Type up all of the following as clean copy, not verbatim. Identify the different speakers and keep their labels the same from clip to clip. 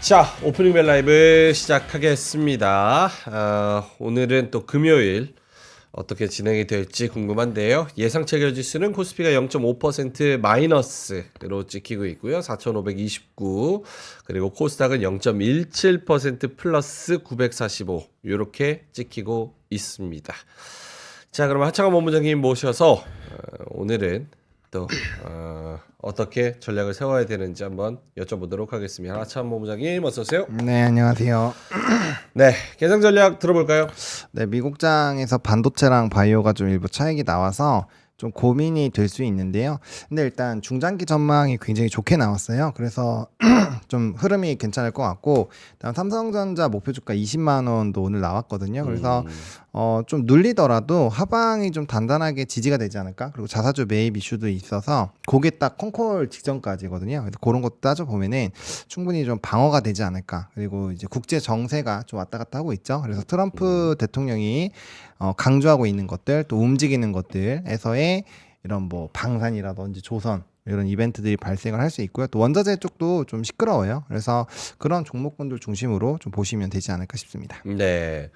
Speaker 1: 자, 오프닝 벨 라이브 시작하겠습니다. 오늘은 또 금요일 어떻게 진행이 될지 궁금한데요. 예상 체결 지수는 코스피가 0.5% 마이너스로 찍히고 있고요. 4,529. 그리고 코스닥은 0.17% 플러스 945. 이렇게 찍히고 있습니다. 자, 그럼 하창원 본부장님 모셔서 오늘은 또 어떻게 전략을 세워야 되는지 한번 여쭤보도록 하겠습니다. 하창원 본부장님 어서 오세요.
Speaker 2: 네, 안녕하세요.
Speaker 1: 네, 개장 전략 들어볼까요?
Speaker 2: 네, 미국장에서 반도체랑 바이오가 좀 일부 차익이 나와서 좀 고민이 될 수 있는데요. 근데 일단 중장기 전망이 굉장히 좋게 나왔어요. 그래서 좀 흐름이 괜찮을 것 같고, 다음 삼성전자 목표 주가 20만 원도 오늘 나왔거든요. 그래서 좀 눌리더라도 하방이 좀 단단하게 지지가 되지 않을까? 그리고 자사주 매입 이슈도 있어서 그게 딱 콩콜 직전까지거든요. 그래서 그런 것도 따져 보면은 충분히 좀 방어가 되지 않을까? 그리고 이제 국제 정세가 좀 왔다 갔다 하고 있죠. 그래서 트럼프 대통령이 강조하고 있는 것들, 또 움직이는 것들에서의 이런 뭐 방산이라든지 조선 이런 이벤트들이 발생을 할 수 있고요. 또 원자재 쪽도 좀 시끄러워요. 그래서 그런 종목군들 중심으로 좀 보시면 되지 않을까 싶습니다.
Speaker 1: 네.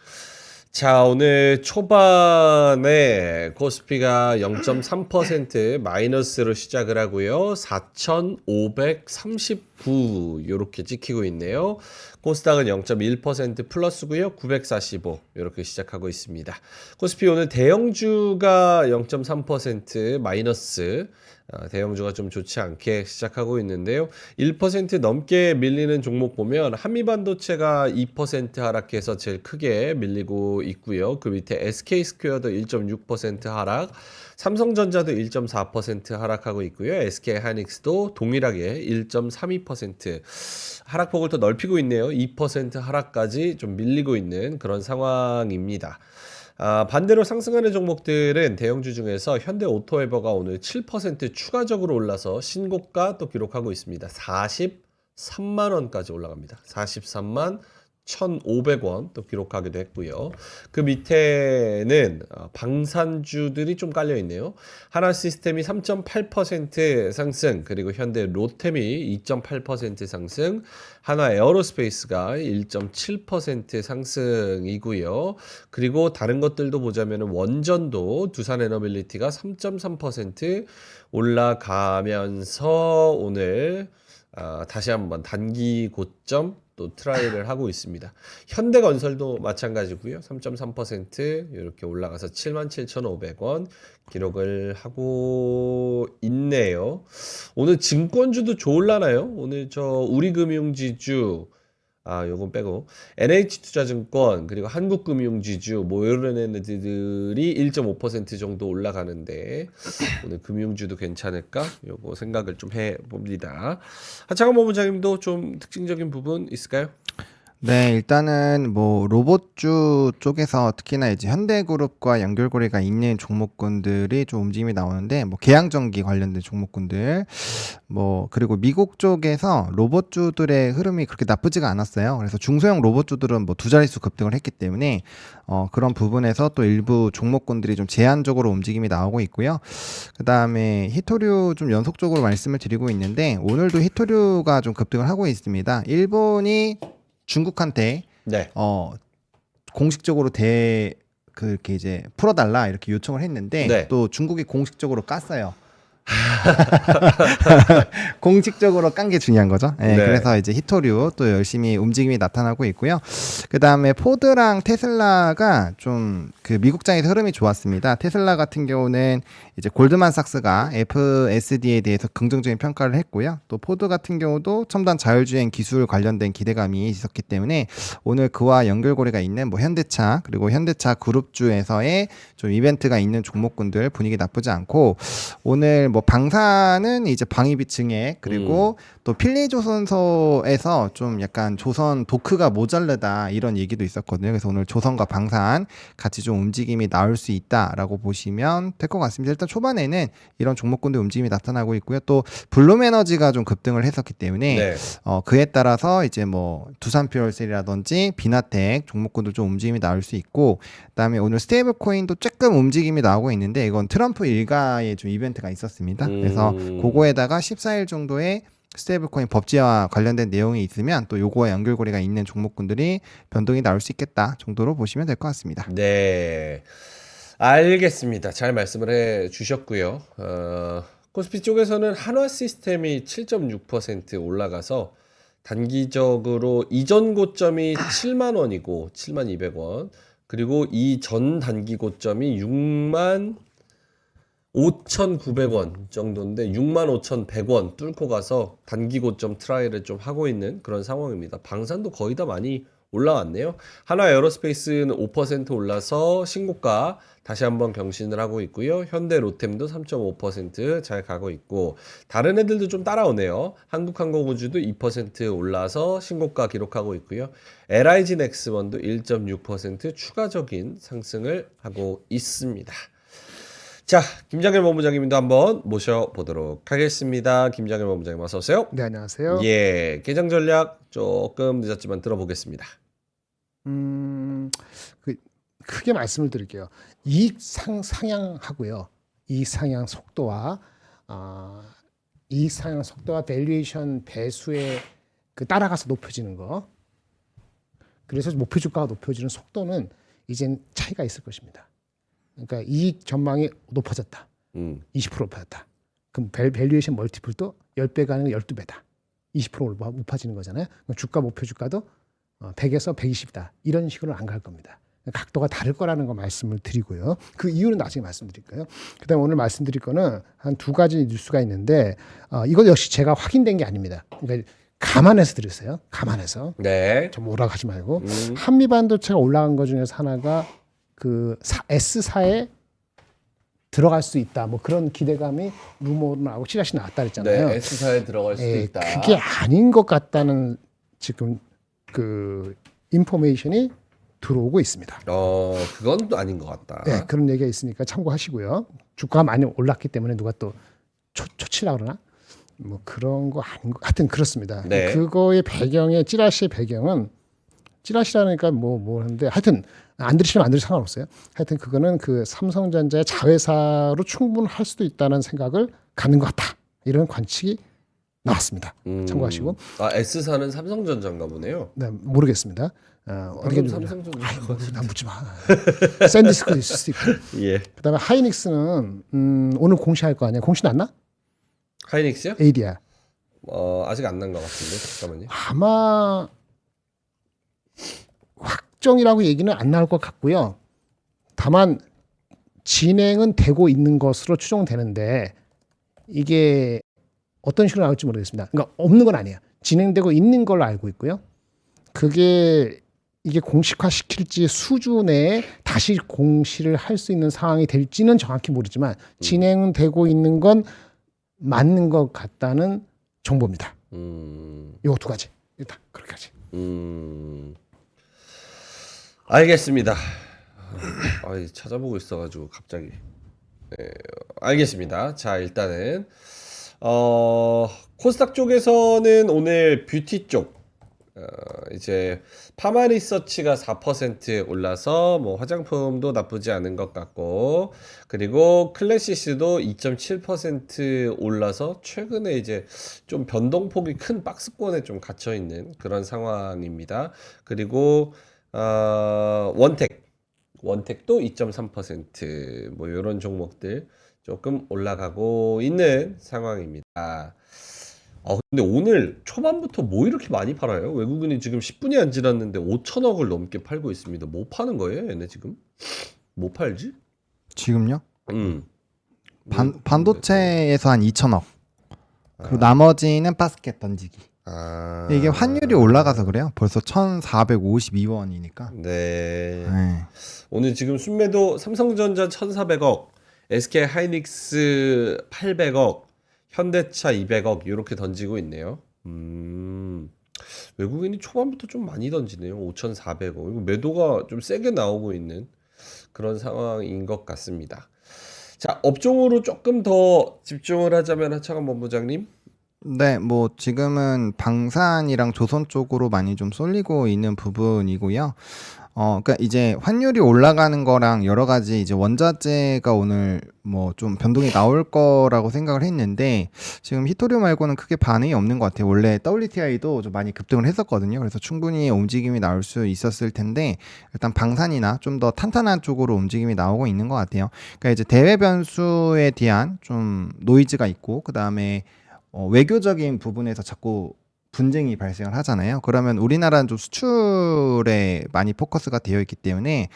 Speaker 1: 자, 오늘 초반에 코스피가 0.3% 마이너스로 시작을 하고요. 4,539 이렇게 찍히고 있네요. 코스닥은 0.1% 플러스고요. 945 이렇게 시작하고 있습니다. 코스피 오늘 대형주가 0.3% 마이너스, 대형주가 좀 좋지 않게 시작하고 있는데요. 1% 넘게 밀리는 종목 보면 한미반도체가 2% 하락해서 제일 크게 밀리고 있고요. 그 밑에 SK스퀘어도 1.6% 하락, 삼성전자도 1.4% 하락하고 있고요. SK하이닉스도 동일하게 1.32% 하락폭을 더 넓히고 있네요. 2% 하락까지 좀 밀리고 있는 그런 상황입니다. 반대로 상승하는 종목들은 대형주 중에서 현대오토에버가 오늘 7% 추가적으로 올라서 신고가 또 기록하고 있습니다. 43만 원까지 올라갑니다. 43만 1,500원 또 기록하기도 했고요. 그 밑에는 방산주들이 좀 깔려 있네요. 하나시스템이 3.8% 상승, 그리고 현대 로템이 2.8% 상승, 하나 에어로스페이스가 1.7% 상승이고요. 그리고 다른 것들도 보자면 원전도 두산에너빌리티가 3.3% 올라가면서 오늘 다시 한번 단기 고점 또 트라이를 하고 있습니다. 현대건설도 마찬가지고요. 3.3% 이렇게 올라가서 77,500원 기록을 하고 있네요. 오늘 증권주도 좋을라나요? 오늘 저 우리금융지주, 요건 빼고 NH투자증권 그리고 한국금융지주 뭐 이런 애들이 1.5% 정도 올라가는데 오늘 금융주도 괜찮을까? 요거 생각을 좀 해봅니다. 하창원 본부장님도 좀 특징적인 부분 있을까요?
Speaker 2: 네, 일단은 뭐 로봇주 쪽에서 특히나 이제 현대그룹과 연결고리가 있는 종목군들이 좀 움직임이 나오는데, 뭐 계양전기 관련된 종목군들, 뭐 그리고 미국 쪽에서 로봇주들의 흐름이 그렇게 나쁘지가 않았어요. 그래서 중소형 로봇주들은 뭐 두 자릿수 급등을 했기 때문에 그런 부분에서 또 일부 종목군들이 좀 제한적으로 움직임이 나오고 있고요. 그 다음에 히토류 좀 연속적으로 말씀을 드리고 있는데, 오늘도 히토류가 좀 급등을 하고 있습니다. 일본이 중국한테
Speaker 1: 네.
Speaker 2: 공식적으로 그렇게 이제 풀어달라 이렇게 요청을 했는데,
Speaker 1: 네.
Speaker 2: 또 중국이 공식적으로 깠어요. 공식적으로 깐 게 중요한 거죠. 네,
Speaker 1: 네.
Speaker 2: 그래서 이제 히토류 또 열심히 움직임이 나타나고 있고요. 그 다음에 포드랑 테슬라가 좀 그 미국장에서 흐름이 좋았습니다. 테슬라 같은 경우는 이제 골드만삭스가 FSD에 대해서 긍정적인 평가를 했고요. 또 포드 같은 경우도 첨단 자율주행 기술 관련된 기대감이 있었기 때문에 오늘 그와 연결고리가 있는 뭐 현대차 그리고 현대차 그룹주에서의 좀 이벤트가 있는 종목군들 분위기 나쁘지 않고, 오늘 뭐 방사는 이제 방위비층에 그리고 또 필리조선소에서 좀 약간 조선 도크가 모자르다 이런 얘기도 있었거든요. 그래서 오늘 조선과 방산 같이 좀 움직임이 나올 수 있다라고 보시면 될 것 같습니다. 일단 초반에는 이런 종목군들 움직임이 나타나고 있고요. 또 블룸에너지가 좀 급등을 했었기 때문에
Speaker 1: 네.
Speaker 2: 그에 따라서 이제 뭐 두산퓨얼셀이라든지 비나텍 종목군도 좀 움직임이 나올 수 있고, 그다음에 오늘 스테이블 코인도 조금 움직임이 나오고 있는데, 이건 트럼프 일가의 좀 이벤트가 있었습니다. 그래서 그거에다가 14일 정도의 스테이블코인 법제와 관련된 내용이 있으면 또 요거와 연결고리가 있는 종목군들이 변동이 나올 수 있겠다 정도로 보시면 될 것 같습니다.
Speaker 1: 네, 알겠습니다. 잘 말씀을 해 주셨고요. 코스피 쪽에서는 한화 시스템이 7.6% 올라가서 단기적으로 이전 고점이 7만 원이고 7만 200원, 그리고 이 전 단기 고점이 6만 5,900원 정도인데 65,100원 뚫고 가서 단기 고점 트라이를 좀 하고 있는 그런 상황입니다. 방산도 거의 다 많이 올라왔네요. 하나 에어로스페이스는 5% 올라서 신고가 다시 한번 경신을 하고 있고요. 현대 로템도 3.5% 잘 가고 있고, 다른 애들도 좀 따라오네요. 한국항공우주도 2% 올라서 신고가 기록하고 있고요. LIG 넥스원도 1.6% 추가적인 상승을 하고 있습니다. 자, 김장일 본부장님도 한번 모셔보도록 하겠습니다. 김장일 본부장님 어서 오세요.
Speaker 3: 네, 안녕하세요.
Speaker 1: 예, 개장 전략 조금 늦었지만 들어보겠습니다.
Speaker 3: 그 크게 말씀을 드릴게요. 이익 상향하고요. 이익 상향 속도와 이익 상향 속도와 밸류에이션 배수의 그 따라가서 높여지는 거. 그래서 목표 주가가 높여지는 속도는 이젠 차이가 있을 것입니다. 그러니까 이익 전망이 높아졌다. 20% 높아졌다. 그럼 밸류에이션 멀티플도 10배가 아니라 12배다. 20% 높아지는 거잖아요. 그럼 주가 목표 주가도 100에서 120이다. 이런 식으로 안 갈 겁니다. 각도가 다를 거라는 거 말씀을 드리고요. 그 이유는 나중에 말씀드릴까요? 그다음에 오늘 말씀드릴 거는 한 두 가지 뉴스가 있는데 이것 역시 제가 확인된 게 아닙니다. 그러니까 감안해서 드렸어요. 감안해서.
Speaker 1: 네.
Speaker 3: 좀 오락하지 말고. 한미반도체가 올라간 것 중에서 하나가 그 S사에 들어갈 수 있다. 뭐 그런 기대감이 루머로 나오고 찌라시 나왔다 그랬잖아요.
Speaker 1: 네, S사에 들어갈 수도 있다.
Speaker 3: 그게 아닌 것 같다는 지금 그 인포메이션이 들어오고 있습니다.
Speaker 1: 그건 또 아닌 것 같다.
Speaker 3: 네, 그런 얘기가 있으니까 참고하시고요. 주가가 많이 올랐기 때문에 누가 또 초치라 그러나 뭐 그런 거 아닌 것 하여튼 그렇습니다.
Speaker 1: 네.
Speaker 3: 그거의 배경에 찌라시의 배경은 찌라시라니까 뭐 하는데 하여튼 안 들으시면 안 들으면 상관없어요. 하여튼 그거는 그 삼성전자의 자회사로 충분할 수도 있다는 생각을 갖는 것 같다. 이런 관측이 나왔습니다. 참고하시고.
Speaker 1: S사는 삼성전자인가 보네요.
Speaker 3: 네, 모르겠습니다. 어떻게
Speaker 1: 방금 삼성전자.
Speaker 3: 나 묻지 마. 샌디스크도 있을 수도 있고.
Speaker 1: 예.
Speaker 3: 그다음에 하이닉스는 오늘 공시할 거 아니야? 공시 났나?
Speaker 1: 하이닉스요?
Speaker 3: ADR.
Speaker 1: 아직 안 난 것 같은데. 잠깐만요.
Speaker 3: 아마 확정이라고 얘기는 안 나올 것 같고요. 다만 진행은 되고 있는 것으로 추정되는데 이게 어떤 식으로 나올지 모르겠습니다. 그러니까 없는 건 아니에요. 진행되고 있는 걸로 알고 있고요. 그게 이게 공식화 시킬지 수주 내에 다시 공시를 할 수 있는 상황이 될지는 정확히 모르지만 진행은 되고 있는 건 맞는 것 같다는 정보입니다. 요 두 가지. 일단 그렇게 하지.
Speaker 1: 알겠습니다. 찾아보고 있어가지고 갑자기. 네, 알겠습니다. 자, 일단은 코스닥 쪽에서는 오늘 뷰티 쪽 이제 파마리서치가 4% 올라서 뭐 화장품도 나쁘지 않은 것 같고, 그리고 클래시스도 2.7% 올라서 최근에 이제 좀 변동폭이 큰 박스권에 좀 갇혀 있는 그런 상황입니다. 그리고 원택도 2.3%뭐 이런 종목들 조금 올라가고 있는 상황입니다. 근데 오늘 초반부터 뭐 이렇게 많이 팔아요? 외국인이 지금 10분이 안 지났는데 5천억을 넘게 팔고 있습니다. 뭐 파는 거예요, 얘네 지금? 뭐 팔지?
Speaker 2: 지금요?
Speaker 1: 음.
Speaker 2: 반도체에서 한 2천억. 그리고 나머지는 바스켓 던지기. 이게 환율이 올라가서 그래요. 벌써 1,452원이니까.
Speaker 1: 네.
Speaker 2: 네.
Speaker 1: 오늘 지금 순매도 삼성전자 1,400억, SK 하이닉스 800억, 현대차 200억 이렇게 던지고 있네요. 외국인이 초반부터 좀 많이 던지네요. 5,400억. 이거 매도가 좀 세게 나오고 있는 그런 상황인 것 같습니다. 자, 업종으로 조금 더 집중을 하자면 하창원 본부장님,
Speaker 2: 네, 뭐 지금은 방산이랑 조선 쪽으로 많이 좀 쏠리고 있는 부분이고요. 그러니까 이제 환율이 올라가는 거랑 여러 가지 이제 원자재가 오늘 뭐 좀 변동이 나올 거라고 생각을 했는데 지금 히토류 말고는 크게 반응이 없는 것 같아요. 원래 WTI도 좀 많이 급등을 했었거든요. 그래서 충분히 움직임이 나올 수 있었을 텐데 일단 방산이나 좀 더 탄탄한 쪽으로 움직임이 나오고 있는 것 같아요. 그러니까 이제 대외 변수에 대한 좀 노이즈가 있고 그 다음에 외교적인 부분에서 자꾸 분쟁이 발생을 하잖아요. 그러면 우리나라는 좀 수출에 많이 포커스가 되어 있기 때문에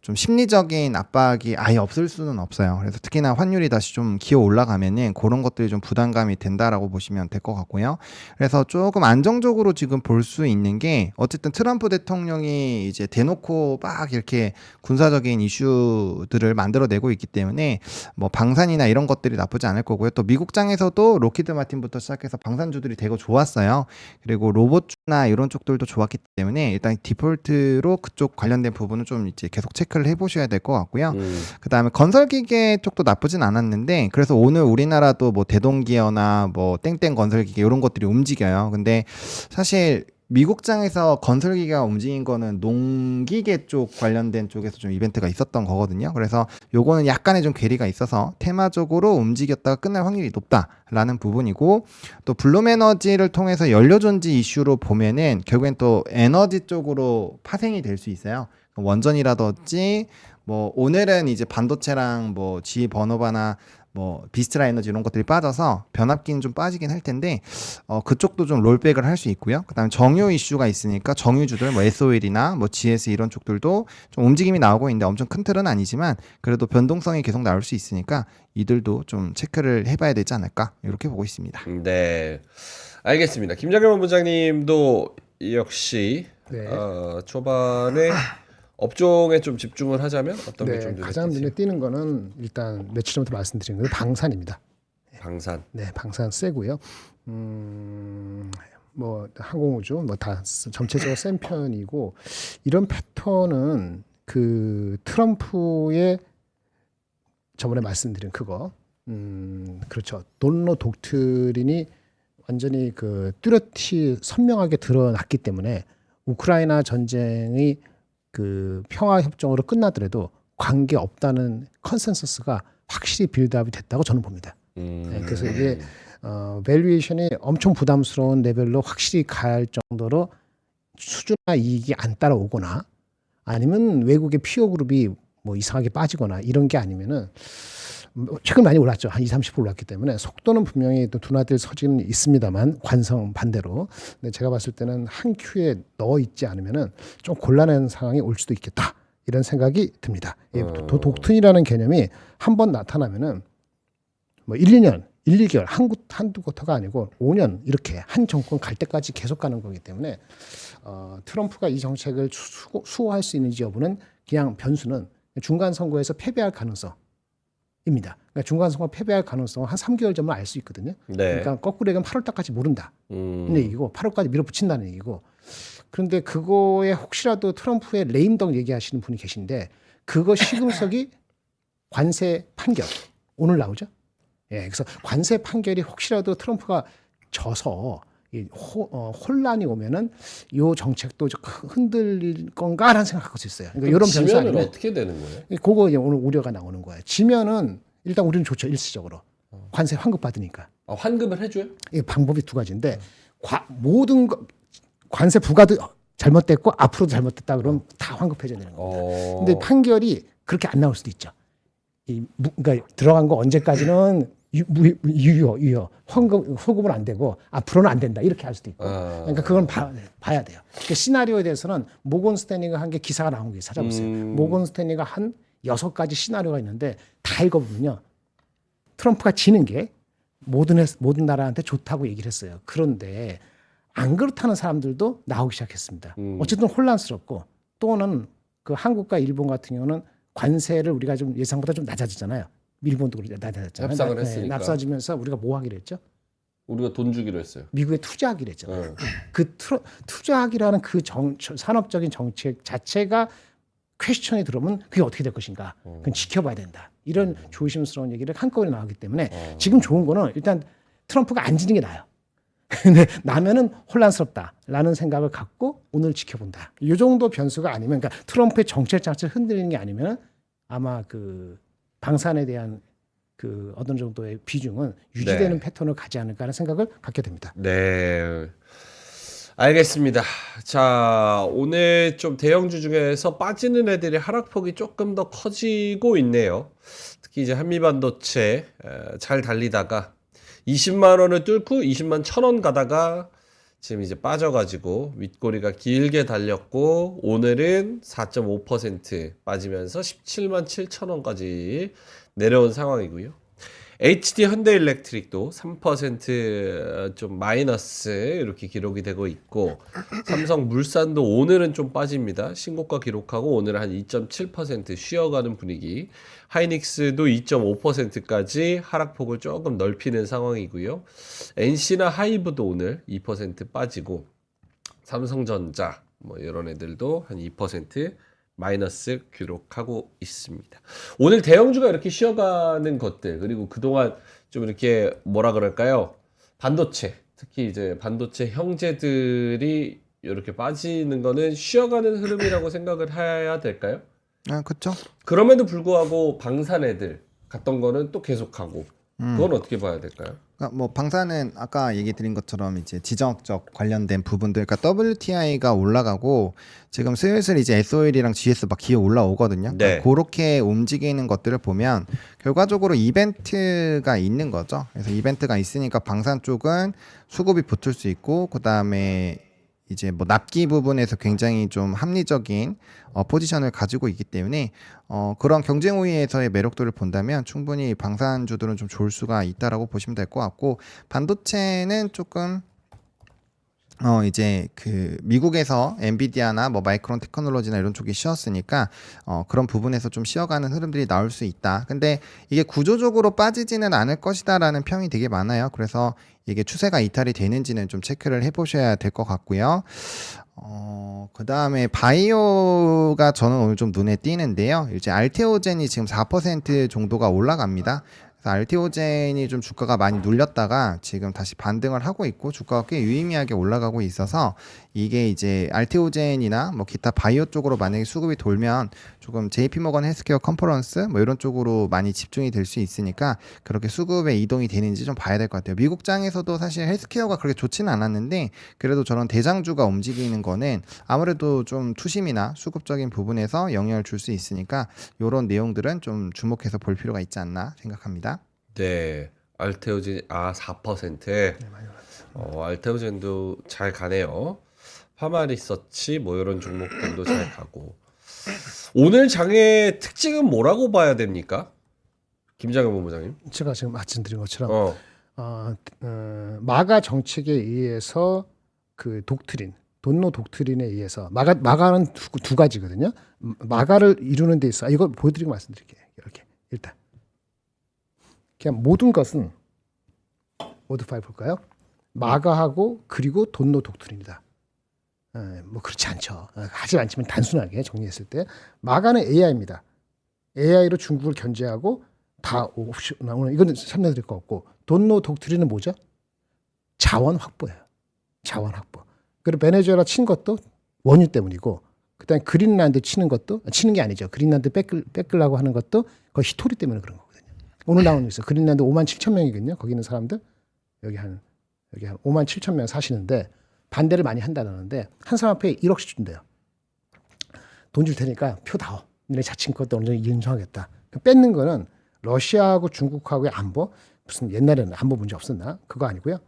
Speaker 2: 좀 심리적인 압박이 아예 없을 수는 없어요. 그래서 특히나 환율이 다시 좀 기어 올라가면은 그런 것들이 좀 부담감이 된다라고 보시면 될 것 같고요. 그래서 조금 안정적으로 지금 볼 수 있는 게 어쨌든 트럼프 대통령이 이제 대놓고 막 이렇게 군사적인 이슈들을 만들어내고 있기 때문에 뭐 방산이나 이런 것들이 나쁘지 않을 거고요. 또 미국장에서도 로키드 마틴부터 시작해서 방산주들이 되게 좋았어요. 그리고 로봇주나 이런 쪽들도 좋았기 때문에 일단 디폴트로 그쪽 관련된 부분은 좀 이제 계속 체크를 해보셔야 될 것 같고요. 그 다음에 건설기계 쪽도 나쁘진 않았는데 그래서 오늘 우리나라도 뭐 대동기어나 뭐 땡땡 건설기계 이런 것들이 움직여요. 근데 사실 미국장에서 건설기계가 움직인 거는 농기계 쪽 관련된 쪽에서 좀 이벤트가 있었던 거거든요. 그래서 요거는 약간의 좀 괴리가 있어서 테마적으로 움직였다가 끝날 확률이 높다라는 부분이고 또 블룸에너지를 통해서 연료존지 이슈로 보면은 결국엔 또 에너지 쪽으로 파생이 될 수 있어요. 원전이라든지 뭐 오늘은 이제 반도체랑 뭐 GE 버너바나 뭐 비스트라 에너지 이런 것들이 빠져서 변압기는 좀 빠지긴 할 텐데 그쪽도 좀 롤백을 할 수 있고요. 그다음에 정유 이슈가 있으니까 정유주들 뭐 S-OIL이나 뭐 GS 이런 쪽들도 좀 움직임이 나오고 있는데 엄청 큰 틀은 아니지만 그래도 변동성이 계속 나올 수 있으니까 이들도 좀 체크를 해봐야 되지 않을까 이렇게 보고 있습니다.
Speaker 1: 네, 알겠습니다. 김장겸 본부장님도 역시
Speaker 3: 네.
Speaker 1: 초반에 업종에 좀 집중을 하자면 어떤 게 좀
Speaker 3: 네,
Speaker 1: 눈에
Speaker 3: 가장 눈에
Speaker 1: 띄세요?
Speaker 3: 띄는 거는 일단 며칠 전부터 말씀드린 거 방산입니다.
Speaker 1: 방산.
Speaker 3: 네, 방산 세고요. 뭐 항공우주 뭐 다 전체적으로 센 편이고 이런 패턴은 그 트럼프의 저번에 말씀드린 그거 그렇죠. 돈로 독트린이 완전히 그 뚜렷이 선명하게 드러났기 때문에 우크라이나 전쟁의 그 평화 협정으로 끝나더라도 관계 없다는 컨센서스가 확실히 빌드업이 됐다고 저는 봅니다. 네, 그래서 이게 밸류에이션이 엄청 부담스러운 레벨로 확실히 갈 정도로 수주나 이익이 안 따라오거나 아니면 외국의 피어 그룹이 뭐 이상하게 빠지거나 이런 게 아니면은 최근 많이 올랐죠. 한 20-30% 올랐기 때문에 속도는 분명히 또 둔화될 소지는 있습니다만 관성 반대로. 근데 제가 봤을 때는 한 큐에 넣어 있지 않으면은 좀 곤란한 상황이 올 수도 있겠다. 이런 생각이 듭니다. 독튼이라는 개념이 한번 나타나면은 뭐 1-2년, 1-2개월 한두 쿼터가 아니고 5년 이렇게 한 정권 갈 때까지 계속 가는 거기 때문에 트럼프가 이 정책을 수호할 수 있는지 여부는 그냥 변수는 중간 선거에서 패배할 가능성 입니다. 그러니까 중간 선거 패배할 가능성은 한 3개월 전만 알 수 있거든요.
Speaker 1: 네.
Speaker 3: 그러니까 거꾸로 얘기하면 8월 달까지 모른다. 는 얘기고 8월까지 밀어붙인다는 얘기고. 그런데 그거에 혹시라도 트럼프의 레임덕 얘기하시는 분이 계신데 그거 시금석이 관세 판결 오늘 나오죠. 예, 그래서 관세 판결이 혹시라도 트럼프가 져서 혼란이 오면은 요 정책도 좀 흔들릴 건가라는 생각할 수 있어요. 그러니까 이런 변수
Speaker 1: 지면은
Speaker 3: 아니면
Speaker 1: 어떻게 되는 거예요?
Speaker 3: 그거 이제 오늘 우려가 나오는 거예요. 지면은 일단 우리는 좋죠. 일시적으로 관세 환급 받으니까.
Speaker 1: 환급을 해줘요?
Speaker 3: 이 방법이 두 가지인데 모든 관세 부과도 잘못됐고 앞으로도 잘못됐다 그러면 다 환급해줘야 되는 겁니다. 근데 판결이 그렇게 안 나올 수도 있죠. 그러니까 들어간 거 언제까지는 유효 소급은 안 되고 앞으로는 안 된다 이렇게 할 수도 있고 그러니까 그건 봐야 돼요. 그 시나리오에 대해서는 모건 스탠리가 한 게 기사가 나온 게 찾아보세요. 모건 스탠리가 한 6가지 시나리오가 있는데 다 읽어보면요 트럼프가 지는 게 모든 나라한테 좋다고 얘기를 했어요. 그런데 안 그렇다는 사람들도 나오기 시작했습니다. 어쨌든 혼란스럽고 또는 그 한국과 일본 같은 경우는 관세를 우리가 좀 예상보다 좀 낮아지잖아요. 일본도 낮아졌잖아요.
Speaker 1: 협상을 했으니까.
Speaker 3: 낮아지면서 우리가 뭐 하기로 했죠?
Speaker 1: 우리가 돈 주기로 했어요.
Speaker 3: 미국에 투자하기로 했잖아요. 그 투자하기라는 그 산업적인 정책 자체가 퀘스천이 들어오면 그게 어떻게 될 것인가? 그건 지켜봐야 된다. 이런 조심스러운 얘기를 한꺼번에 나오기 때문에 지금 좋은 거는 일단 트럼프가 안 지는 게 나아요. 근데 나면은 혼란스럽다라는 생각을 갖고 오늘 지켜본다. 이 정도 변수가 아니면, 그러니까 트럼프의 정책 자체를 흔들리는 게 아니면 아마 그 방산에 대한 그 어느 정도의 비중은 유지되는 패턴을 가지 않을까 하는 생각을 갖게 됩니다.
Speaker 1: 네. 알겠습니다. 자, 오늘 좀 대형주 중에서 빠지는 애들의 하락폭이 조금 더 커지고 있네요. 특히 이제 한미반도체 잘 달리다가 20만 원을 뚫고 20만 1,000원 가다가 지금 이제 빠져가지고 윗꼬리가 길게 달렸고 오늘은 4.5% 빠지면서 17만 7,000원까지 내려온 상황이고요. HD 현대일렉트릭도 3% 마이너스 이렇게 기록이 되고 있고 삼성물산도 오늘은 좀 빠집니다. 신고가 기록하고 오늘 한 2.7% 쉬어가는 분위기. 하이닉스도 2.5%까지 하락폭을 조금 넓히는 상황이고요. NC나 하이브도 오늘 2% 빠지고 삼성전자 뭐 이런 애들도 한 2% 마이너스 기록하고 있습니다. 오늘 대형주가 이렇게 쉬어가는 것들 그리고 그동안 좀 이렇게 뭐라 그럴까요? 반도체 특히 이제 반도체 형제들이 이렇게 빠지는 거는 쉬어가는 흐름이라고 생각을 해야 될까요?
Speaker 2: 아, 그렇죠.
Speaker 1: 그럼에도 불구하고 방산 애들 갔던 거는 또 계속하고 그건 어떻게 봐야 될까요?
Speaker 2: 그러니까 뭐 방사는 아까 얘기 드린 것처럼 이제 지정학적 관련된 부분들, 그러니까 WTI가 올라가고 지금 슬슬 이제 SOL이랑 GS 막 기어 올라오거든요.
Speaker 1: 네.
Speaker 2: 그러니까 그렇게 움직이는 것들을 보면 결과적으로 이벤트가 있는 거죠. 그래서 이벤트가 있으니까 방산 쪽은 수급이 붙을 수 있고 그 다음에 이제 뭐 납기 부분에서 굉장히 좀 합리적인 포지션을 가지고 있기 때문에 그런 경쟁 우위에서의 매력도를 본다면 충분히 방산주들은 좀 좋을 수가 있다라고 보시면 될 것 같고 반도체는 조금 이제 그 미국에서 엔비디아나 뭐 마이크론 테크놀로지나 이런 쪽이 쉬었으니까 그런 부분에서 좀 쉬어가는 흐름들이 나올 수 있다. 근데 이게 구조적으로 빠지지는 않을 것이다라는 평이 되게 많아요. 그래서 이게 추세가 이탈이 되는지는 좀 체크를 해보셔야 될 것 같고요. 그 다음에 바이오가 저는 오늘 좀 눈에 띄는데요. 이제 알테오젠이 지금 4% 정도가 올라갑니다. 알테오젠이 좀 주가가 많이 눌렸다가 지금 다시 반등을 하고 있고 주가가 꽤 유의미하게 올라가고 있어서 이게 이제 알테오젠이나 뭐 기타 바이오 쪽으로 만약에 수급이 돌면 조금 JP모건 헬스케어 컨퍼런스 뭐 이런 쪽으로 많이 집중이 될 수 있으니까 그렇게 수급의 이동이 되는지 좀 봐야 될 것 같아요. 미국장에서도 사실 헬스케어가 그렇게 좋지는 않았는데 그래도 저런 대장주가 움직이는 거는 아무래도 좀 투심이나 수급적인 부분에서 영향을 줄 수 있으니까 이런 내용들은 좀 주목해서 볼 필요가 있지 않나 생각합니다.
Speaker 1: 네. 알테오젠 4%. 알테오젠도 잘 가네요. 파마리서치 뭐 이런 종목들도 잘 가고. 오늘 장의 특징은 뭐라고 봐야 됩니까? 김장현 본부장님.
Speaker 3: 제가 지금 말씀드린 것처럼 마가 정책에 의해서 그 돈노 독트린에 의해서 마가는 두 가지거든요. 마가를 이루는 데 있어. 이걸 보여드리고 말씀드릴게요. 이렇게 일단 그냥 모든 것은 모두 파일 볼까요? 마가하고 그리고 돈노 독트린이다. 뭐 그렇지 않죠. 하지 않지만 단순하게 정리했을 때 마가는 AI입니다. AI로 중국을 견제하고 다 오늘 이거는 설명드릴 거 없고 돈노 독트린은 뭐죠? 자원 확보예요. 자원 확보. 그리고 베네수엘라 친 것도 원유 때문이고 그다음에 그린란드 치는 게 아니죠. 그린란드 뺏으려고 하는 것도 거의 히토리 때문에 그런 거거든요. 오늘 나오는 게 있어요. 그린란드 5만 7천 명이거든요. 거기 있는 사람들 여기 한 5만 7천 명 사시는데 반대를 많이 한다는데 한 사람 앞에 1억씩 준대요. 돈 줄 테니까 표 다오. 너네 자칭 것도 어느 정도 인정하겠다. 뺏는 거는 러시아하고 중국하고의 안보 무슨 옛날에는 안보 문제 없었나? 그거 아니고요.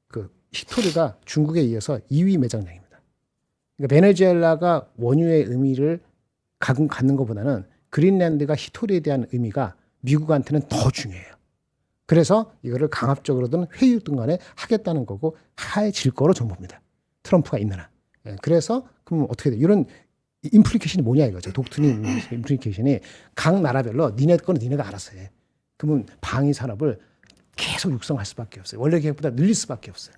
Speaker 3: 그 히토리가 중국에 이어서 2위 매장량입니다. 그러니까 베네수엘라가 원유의 의미를 갖는 것보다는 그린란드가 히토리에 대한 의미가 미국한테는 더 중요해요. 그래서 이거를 강압적으로든 회유든 간에 하겠다는 거고 하해질 거로 전 봅니다. 트럼프가 있는 한. 그래서 그럼 어떻게 돼? 이런 임플리케이션이 뭐냐 이거죠. 독트린 임플리케이션이 각 나라별로 니네 거는 니네가 알아서 해. 그러면 방위 산업을 계속 육성할 수밖에 없어요. 원래 계획보다 늘릴 수밖에 없어요.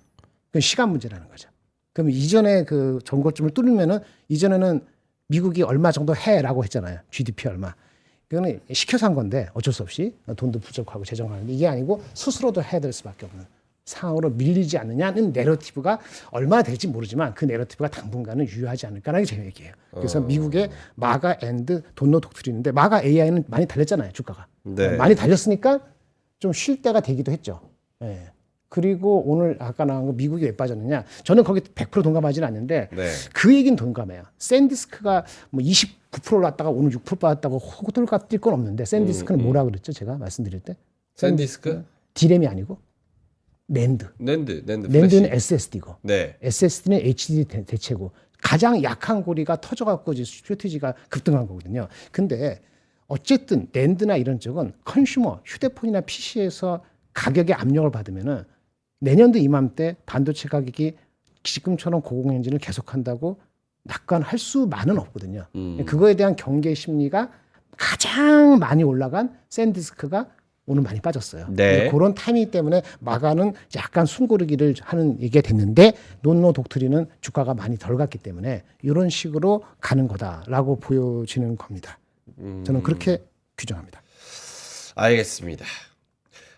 Speaker 3: 그건 시간 문제라는 거죠. 그럼 이전에 그 전고점을 뚫으면은 이전에는 미국이 얼마 정도 해라고 했잖아요. GDP 얼마. 그거는 시켜서 한 건데 어쩔 수 없이 돈도 부족하고 재정하는데 이게 아니고 스스로도 해야 될 수밖에 없는 상으로 밀리지 않느냐는 내러티브가 얼마나 될지 모르지만 그 내러티브가 당분간은 유효하지 않을까라는 게 제 얘기예요. 그래서 미국의 마가 앤드 돈노 독트린인데 마가 AI는 많이 달렸잖아요, 주가가.
Speaker 1: 네.
Speaker 3: 많이 달렸으니까 좀 쉴 때가 되기도 했죠. 예. 그리고 오늘 아까 나온 거 미국이 왜 빠졌느냐? 저는 거기 100% 동감하지는 않는데
Speaker 1: 네.
Speaker 3: 그 얘기는 동감해요. 샌디스크가 뭐 29% 올랐다가 오늘 6% 빠졌다고 호들갑 뛸 건 없는데 샌디스크는 뭐라 그랬죠? 제가 말씀드릴 때
Speaker 1: 샌디스크?
Speaker 3: 디램이 아니고 낸드.
Speaker 1: 낸드는
Speaker 3: 낸드는
Speaker 1: 플래시.
Speaker 3: SSD고
Speaker 1: 네.
Speaker 3: SSD는 HDD 대체고 가장 약한 고리가 터져갖고 이제 쇼티지가 급등한 거거든요. 근데 어쨌든 낸드나 이런 쪽은 컨슈머 휴대폰이나 PC에서 가격의 압력을 받으면은 내년도 이맘때 반도체 가격이 지금처럼 고공행진을 계속한다고 낙관할 수만은 없거든요. 그거에 대한 경계 심리가 가장 많이 올라간 샌디스크가 오늘 많이 빠졌어요.
Speaker 1: 네.
Speaker 3: 그런 타이밍 때문에 마가는 약간 숨고르기를 하는 얘기가 됐는데 논노 독트리는 주가가 많이 덜 갔기 때문에 이런 식으로 가는 거다라고 보여지는 겁니다. 저는 그렇게 규정합니다.
Speaker 1: 알겠습니다.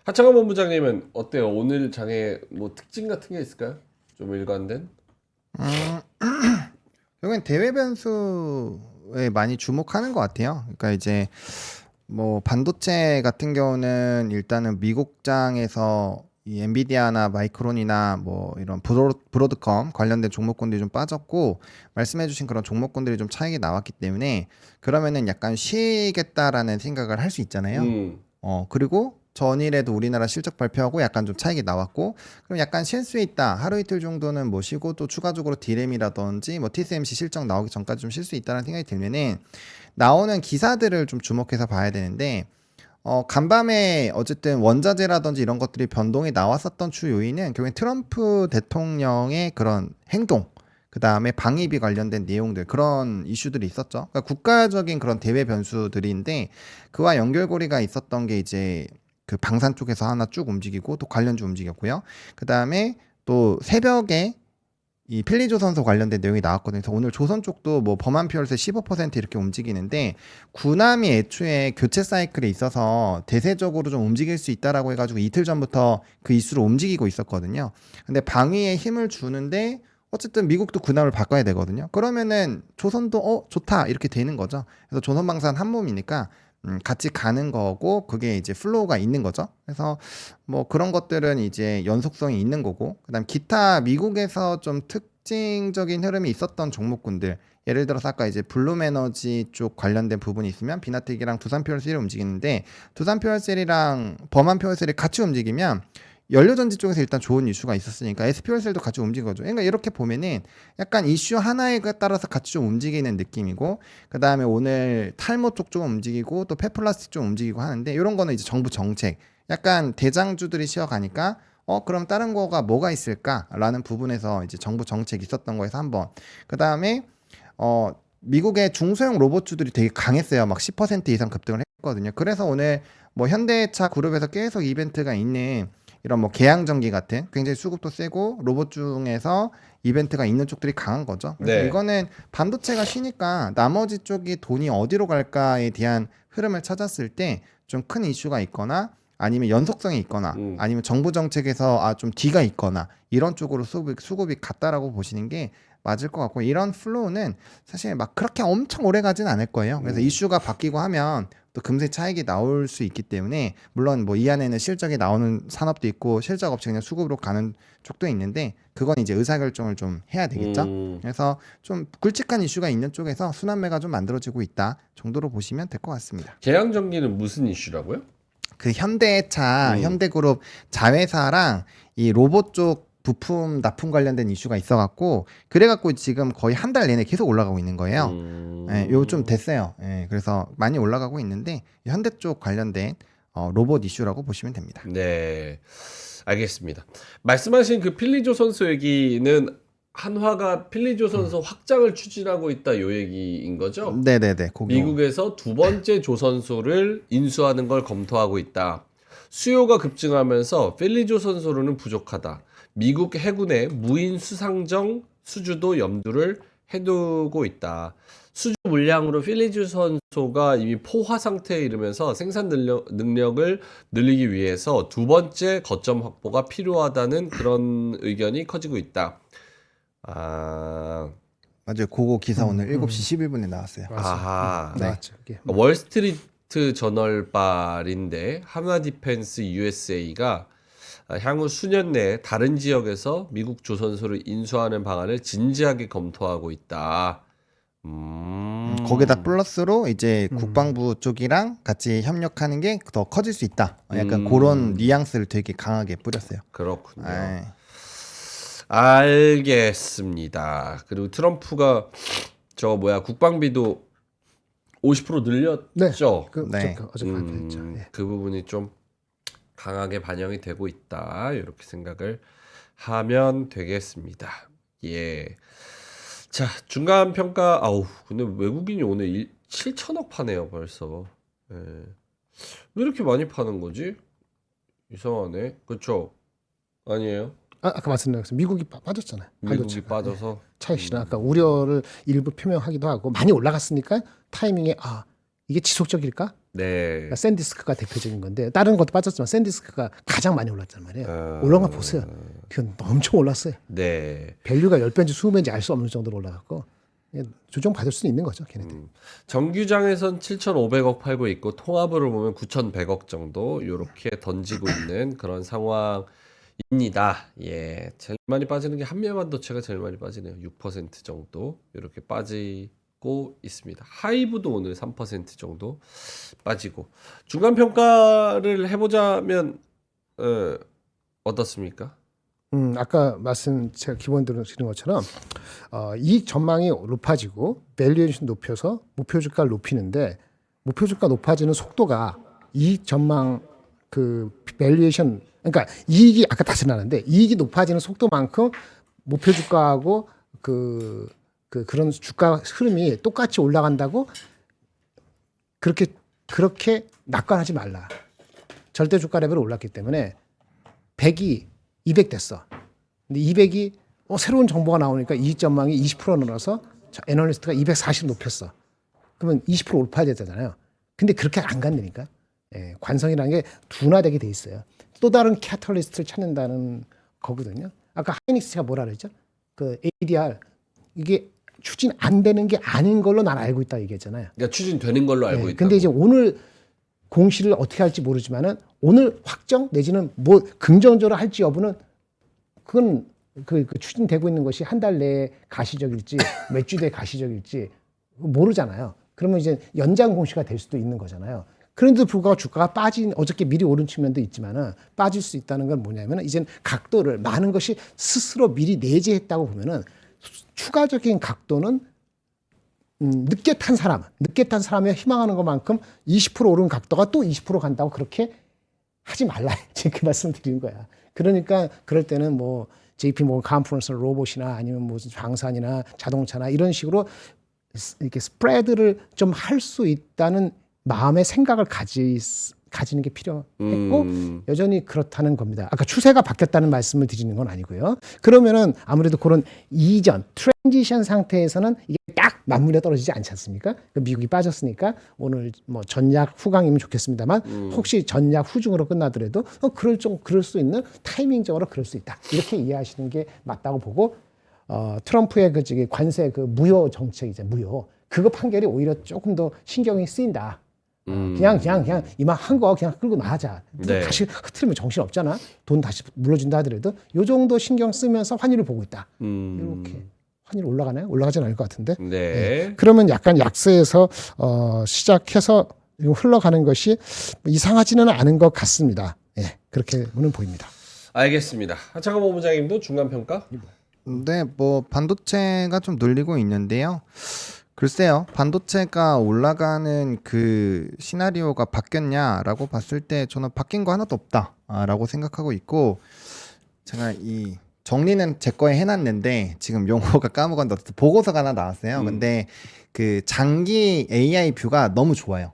Speaker 1: 하창원 본부장님은 어때요? 오늘 장에 뭐 특징 같은 게 있을까요? 좀 일관된?
Speaker 2: 결국엔 대외 변수에 많이 주목하는 것 같아요. 그러니까 이제 뭐 반도체 같은 경우는 일단은 미국장에서 이 엔비디아나 마이크론이나 뭐 이런 브로드컴 관련된 종목군들이 좀 빠졌고 말씀해주신 그런 종목군들이 좀 차익이 나왔기 때문에 그러면은 약간 쉬겠다라는 생각을 할 수 있잖아요. 그리고 전일에도 우리나라 실적 발표하고 약간 좀 차익이 나왔고 그럼 약간 쉴 수 있다 하루 이틀 정도는 뭐 쉬고 또 추가적으로 디램이라든지 뭐 TSMC 실적 나오기 전까지 좀 쉴 수 있다는 생각이 들면은 나오는 기사들을 좀 주목해서 봐야 되는데 간밤에 어쨌든 원자재라든지 이런 것들이 변동이 나왔었던 주 요인은 결국엔 트럼프 대통령의 그런 행동 그 다음에 방위비 관련된 내용들 그런 이슈들이 있었죠. 그러니까 국가적인 그런 대외 변수들인데 그와 연결고리가 있었던 게 이제 그 방산 쪽에서 하나 쭉 움직이고 또 관련주 움직였고요. 그 다음에 또 새벽에 이 필리조선소 관련된 내용이 나왔거든요. 그래서 오늘 조선 쪽도 뭐 범한 피월세 15% 이렇게 움직이는데 군함이 애초에 교체 사이클에 있어서 대세적으로 좀 움직일 수 있다라고 해가지고 이틀 전부터 그 이슈로 움직이고 있었거든요. 근데 방위에 힘을 주는데 어쨌든 미국도 군함을 바꿔야 되거든요. 그러면은 조선도 좋다 이렇게 되는 거죠. 그래서 조선방산 한 몸이니까 같이 가는 거고 그게 이제 플로우가 있는 거죠. 그래서 뭐 그런 것들은 이제 연속성이 있는 거고 그다음 기타 미국에서 좀 특징적인 흐름이 있었던 종목군들 예를 들어서 아까 이제 블룸에너지 쪽 관련된 부분이 있으면 비나텍이랑 두산퓨얼셀이 움직이는데 두산퓨얼셀이랑 범한퓨얼셀이 같이 움직이면 연료전지 쪽에서 일단 좋은 이슈가 있었으니까 SPO셀도 같이 움직여줘. 그러니까 이렇게 보면은 약간 이슈 하나에 따라서 같이 좀 움직이는 느낌이고 그 다음에 오늘 탈모 쪽 좀 움직이고 또 펫플라스틱 좀 움직이고 하는데 이런 거는 이제 정부 정책 약간 대장주들이 쉬어가니까 그럼 다른 거가 뭐가 있을까라는 부분에서 이제 정부 정책 있었던 거에서 한번 그 다음에 미국의 중소형 로봇주들이 되게 강했어요. 막 10% 이상 급등을 했거든요. 그래서 오늘 뭐 현대차 그룹에서 계속 이벤트가 있는 이런 뭐 계양전기 같은 굉장히 수급도 세고 로봇 중에서 이벤트가 있는 쪽들이 강한 거죠. 그래서
Speaker 1: 네.
Speaker 2: 이거는 반도체가 쉬니까 나머지 쪽이 돈이 어디로 갈까에 대한 흐름을 찾았을 때 좀 큰 이슈가 있거나 아니면 연속성이 있거나 아니면 정부 정책에서 좀 뒤가 있거나 이런 쪽으로 수급이 갔다라고 보시는 게 맞을 것 같고 이런 플로우는 사실 막 그렇게 엄청 오래 가지는 않을 거예요. 그래서 이슈가 바뀌고 하면 또 금세 차익이 나올 수 있기 때문에 물론 뭐 이 안에는 실적이 나오는 산업도 있고 실적 없이 그냥 수급으로 가는 쪽도 있는데 그건 이제 의사결정을 좀 해야 되겠죠. 그래서 좀 굵직한 이슈가 있는 쪽에서 순환매가 좀 만들어지고 있다 정도로 보시면 될 것 같습니다.
Speaker 1: 계양전기는 무슨 이슈라고요?
Speaker 2: 그 현대차, 현대그룹 자회사랑 이 로봇 쪽 부품 납품 관련된 이슈가 있어갖고 그래갖고 지금 거의 한 달 내내 계속 올라가고 있는 거예요. 요 좀 됐어요. 그래서 많이 올라가고 있는데 현대 쪽 관련된 로봇 이슈라고 보시면 됩니다.
Speaker 1: 네, 알겠습니다. 말씀하신 그 필리조선소 얘기는 한화가 필리조선소 확장을 추진하고 있다 요 얘기인 거죠?
Speaker 2: 네네네.
Speaker 1: 미국에서 두 번째 조선소를 인수하는 걸 검토하고 있다. 수요가 급증하면서 필리조선소로는 부족하다. 미국 해군의 무인 수상정 수주도 염두를 해두고 있다. 수주 물량으로 필리즈 선소가 이미 포화 상태에 이르면서 생산 능력을 늘리기 위해서 두 번째 거점 확보가 필요하다는 그런 의견이 커지고 있다. 아,
Speaker 2: 맞아요. 그거 기사 오늘 7시 11분에 나왔어요.
Speaker 1: 아하.
Speaker 3: 나왔죠. 이게.
Speaker 1: 월스트리트 저널 발인데 하나 디펜스 USA가 향후 수년 내에 다른 지역에서 미국 조선소를 인수하는 방안을 진지하게 검토하고 있다.
Speaker 2: 거기다 플러스로 이제 국방부 쪽이랑 같이 협력하는 게 더 커질 수 있다. 약간 그런 뉘앙스를 되게 강하게 뿌렸어요.
Speaker 1: 그렇군요.
Speaker 2: 에이.
Speaker 1: 알겠습니다. 그리고 트럼프가 저 뭐야 국방비도 50% 늘렸죠.
Speaker 2: 네.
Speaker 3: 어제 발표했죠. 예.
Speaker 1: 그 부분이 좀 강하게 반영이 되고 있다. 이렇게 생각을 하면 되겠습니다. 예. 자, 중간 평가. 아우, 근데 외국인이 오늘 7천억 파네요, 벌써. 예. 왜 이렇게 많이 파는 거지? 이상하네. 그렇죠? 아니에요?
Speaker 3: 아까 말씀드렸죠. 미국이 빠졌잖아요.
Speaker 1: 미국이 빠져서.
Speaker 3: 차익실현 아까 우려를 일부 표명하기도 하고 많이 올라갔으니까 타이밍에 이게 지속적일까?
Speaker 1: 네.
Speaker 3: 그러니까 샌디스크가 대표적인 건데 다른 것도 빠졌지만 샌디스크가 가장 많이 올랐단 말이에요. 올라간 거 보세요. 그건 엄청 올랐어요.
Speaker 1: 네.
Speaker 3: 밸류가 10배인지 20배인지 알 수 없는 정도로 올라갔고 조정 받을 수 있는 거죠. 걔네들.
Speaker 1: 정규장에선 7,500억 팔고 있고 통합으로 보면 9,100억 정도 이렇게 던지고 있는 그런 상황입니다. 예, 제일 많이 빠지는 게 한미반도체가 제일 많이 빠지네요. 6% 정도 이렇게 빠지고 있습니다. 하이브도 오늘 3% 정도 빠지고 중간 평가를 해보자면 어떻습니까?
Speaker 3: 아까 제가 기본적으로 드린 것처럼 이익 전망이 높아지고 밸류에이션 높여서 목표 주가를 높이는데 목표 주가 높아지는 속도가 이익 전망 그 밸류에이션 그러니까 이익이 아까 다시 나는데 이익이 높아지는 속도만큼 목표 주가하고 그런 주가 흐름이 똑같이 올라간다고 그렇게 낙관하지 말라. 절대 주가 레벨이 올랐기 때문에 100이 200 됐어. 근데 200이 새로운 정보가 나오니까 이익 전망이 20% 늘어서 애널리스트가 240 높였어. 그러면 20% 올파해야 되잖아요. 근데 그렇게 안 간다니까. 예, 관성이라는 게 둔화되게 돼 있어요. 또 다른 캐탈리스트를 찾는다는 거거든요. 아까 하이닉스가 뭐라 그랬죠? 그 ADR 이게 추진 안 되는 게 아닌 걸로 난 알고 있다 얘기했잖아요.
Speaker 1: 그러니까 추진되는 걸로 알고 있다.
Speaker 3: 근데 이제 오늘 공시를 어떻게 할지 모르지만은 오늘 확정 내지는 뭐 긍정적으로 할지 여부는 그건 그 추진되고 있는 것이 한 달 내에 가시적일지 몇 주 내에 가시적일지 모르잖아요. 그러면 이제 연장 공시가 될 수도 있는 거잖아요. 그런데도 불구하고 주가가 어저께 미리 오른 측면도 있지만은 빠질 수 있다는 건 뭐냐면은 이젠 각도를 많은 것이 스스로 미리 내재했다고 보면은 추가적인 각도는 늦게 탄 사람이 희망하는 것만큼 20% 오른 각도가 또 20% 간다고 그렇게 하지 말라. 지금 그 말씀 드리는 거야. 그러니까 그럴 때는 뭐 JP 모건 컨퍼런스 로봇이나 아니면 무슨 방산이나 자동차나 이런 식으로 이렇게 스프레드를 좀 할 수 있다는 마음의 생각을 가지는 게 필요했고 여전히 그렇다는 겁니다. 아까 추세가 바뀌었다는 말씀을 드리는 건 아니고요. 그러면은 아무래도 그런 이전 트랜지션 상태에서는 이게 딱 맞물려 떨어지지 않지 않습니까? 미국이 빠졌으니까 오늘 뭐 전략 후강이면 좋겠습니다만 혹시 전략 후중으로 끝나더라도 그럴 수 있는 타이밍적으로 그럴 수 있다. 이렇게 이해하시는 게 맞다고 보고 트럼프의 관세 무효 정책이죠. 무효. 그거 판결이 오히려 조금 더 신경이 쓰인다. 그냥 이만 한 거 그냥 끌고 나가자.
Speaker 1: 네.
Speaker 3: 다시 흐트리면 정신 없잖아. 돈 다시 물러준다 하더라도 요 정도 신경 쓰면서 환율을 보고 있다. 이렇게 환율 올라가나요? 올라가진 않을 것 같은데.
Speaker 1: 네.
Speaker 3: 그러면 약간 약세에서 시작해서 흘러가는 것이 이상하지는 않은 것 같습니다. 예, 그렇게는 보입니다.
Speaker 1: 알겠습니다. 하창호 본부장님도 중간 평가?
Speaker 2: 네, 뭐 반도체가 좀 눌리고 있는데요. 글쎄요, 반도체가 올라가는 그 시나리오가 바뀌었냐라고 봤을 때 저는 바뀐 거 하나도 없다라고 생각하고 있고, 제가 이 정리는 제 거에 해놨는데 지금 용어가 까먹었는데 어쨌든 보고서가 하나 나왔어요. 근데 그 장기 AI 뷰가 너무 좋아요.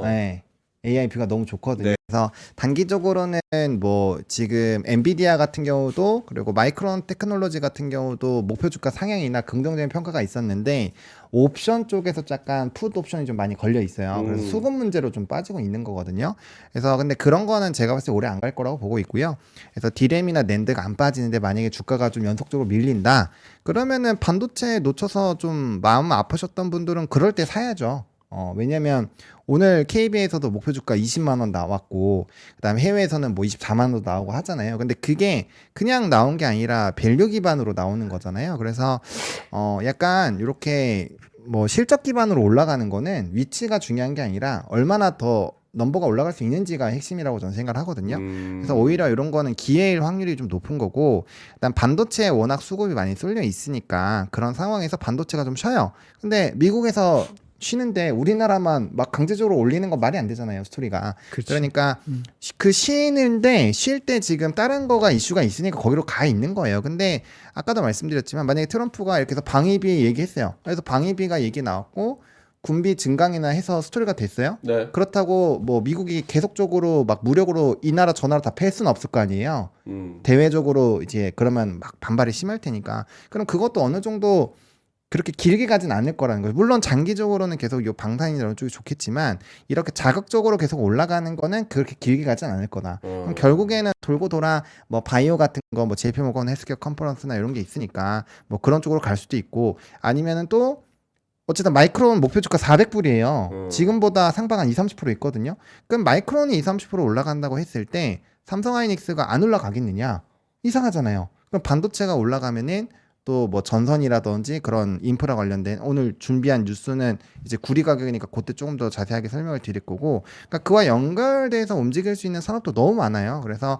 Speaker 2: 네. AIP가 너무 좋거든요.
Speaker 1: 네.
Speaker 2: 그래서 단기적으로는 뭐 지금 엔비디아 같은 경우도 그리고 마이크론 테크놀로지 같은 경우도 목표 주가 상향이나 긍정적인 평가가 있었는데 옵션 쪽에서 약간 풋 옵션이 좀 많이 걸려 있어요. 그래서 수급 문제로 좀 빠지고 있는 거거든요. 그래서 근데 그런 거는 제가 봤을 때 오래 안 갈 거라고 보고 있고요. 그래서 디램이나 낸드가 안 빠지는데 만약에 주가가 좀 연속적으로 밀린다. 그러면은 반도체 놓쳐서 좀 마음 아프셨던 분들은 그럴 때 사야죠. 왜냐면 오늘 KB에서도 목표 주가 20만 원 나왔고 그다음에 해외에서는 뭐 24만 원도 나오고 하잖아요. 근데 그게 그냥 나온 게 아니라 밸류 기반으로 나오는 거잖아요. 그래서 약간 이렇게 뭐 실적 기반으로 올라가는 거는 위치가 중요한 게 아니라 얼마나 더 넘버가 올라갈 수 있는지가 핵심이라고 저는 생각을 하거든요. 그래서 오히려 이런 거는 기회일 확률이 좀 높은 거고, 일단 반도체에 워낙 수급이 많이 쏠려 있으니까 그런 상황에서 반도체가 좀 쉬어요. 근데 미국에서 쉬는데 우리나라만 막 강제적으로 올리는 건 말이 안 되잖아요, 스토리가.
Speaker 3: 그렇지.
Speaker 2: 그러니까 그 쉬는데 쉴 때 지금 다른 거가 이슈가 있으니까 거기로 가 있는 거예요. 근데 아까도 말씀드렸지만 만약에 트럼프가 이렇게 해서 방위비 얘기했어요. 그래서 방위비가 얘기 나왔고 군비 증강이나 해서 스토리가 됐어요.
Speaker 1: 네.
Speaker 2: 그렇다고 뭐 미국이 계속적으로 막 무력으로 이 나라 저 나라 다 패할 수는 없을 거 아니에요. 대외적으로 이제 그러면 막 반발이 심할 테니까. 그럼 그것도 어느 정도 그렇게 길게 가진 않을 거라는 거예요. 물론 장기적으로는 계속 이 방산이나 이런 쪽이 좋겠지만 이렇게 자극적으로 계속 올라가는 거는 그렇게 길게 가진 않을 거다. 그럼 결국에는 돌고 돌아 뭐 바이오 같은 거 뭐 JP모건 헬스케어 컨퍼런스나 이런 게 있으니까 뭐 그런 쪽으로 갈 수도 있고 아니면은 또 어쨌든 마이크론 목표 주가 400불이에요. 지금보다 상방 한 20-30% 있거든요. 그럼 마이크론이 20-30% 올라간다고 했을 때 삼성하이닉스가 안 올라가겠느냐? 이상하잖아요. 그럼 반도체가 올라가면은 또 뭐 전선이라든지 그런 인프라 관련된 오늘 준비한 뉴스는 이제 구리 가격이니까 그때 조금 더 자세하게 설명을 드릴 거고, 그러니까 그와 연결돼서 움직일 수 있는 산업도 너무 많아요. 그래서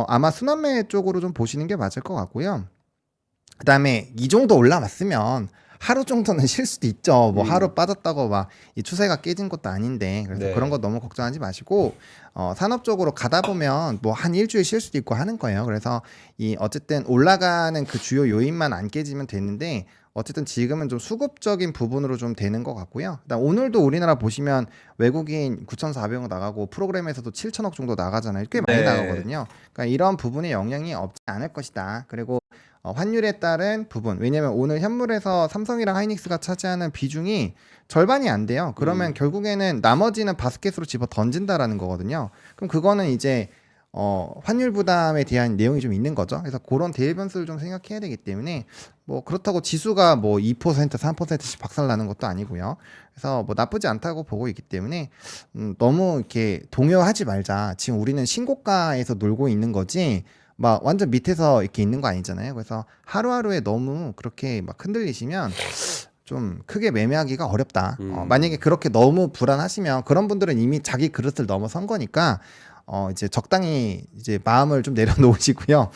Speaker 2: 아마 순환매 쪽으로 좀 보시는 게 맞을 것 같고요. 그다음에 이 정도 올라왔으면 하루 정도는 쉴 수도 있죠. 뭐 하루 빠졌다고 막 이 추세가 깨진 것도 아닌데 그래서
Speaker 1: 네.
Speaker 2: 그런 거 너무 걱정하지 마시고 산업적으로 가다 보면 뭐 한 일주일 쉴 수도 있고 하는 거예요. 그래서 이 어쨌든 올라가는 그 주요 요인만 안 깨지면 되는데 어쨌든 지금은 좀 수급적인 부분으로 좀 되는 것 같고요. 그다음 오늘도 우리나라 보시면 외국인 9,400억 나가고 프로그램에서도 7천억 정도 나가잖아요. 꽤 많이
Speaker 1: 네.
Speaker 2: 나가거든요. 그러니까 이런 부분에 영향이 없지 않을 것이다. 그리고 환율에 따른 부분, 왜냐면 오늘 현물에서 삼성이랑 하이닉스가 차지하는 비중이 절반이 안 돼요. 그러면 결국에는 나머지는 바스켓으로 집어 던진다라는 거거든요. 그럼 그거는 이제 환율 부담에 대한 내용이 좀 있는 거죠. 그래서 그런 대일 변수를 좀 생각해야 되기 때문에 뭐 그렇다고 지수가 뭐 2%, 3%씩 박살나는 것도 아니고요. 그래서 뭐 나쁘지 않다고 보고 있기 때문에 너무 이렇게 동요하지 말자. 지금 우리는 신고가에서 놀고 있는 거지. 막 완전 밑에서 이렇게 있는 거 아니잖아요. 그래서 하루하루에 너무 그렇게 막 흔들리시면 좀 크게 매매하기가 어렵다. 만약에 그렇게 너무 불안하시면 그런 분들은 이미 자기 그릇을 넘어선 거니까 이제 적당히 이제 마음을 좀 내려놓으시고요.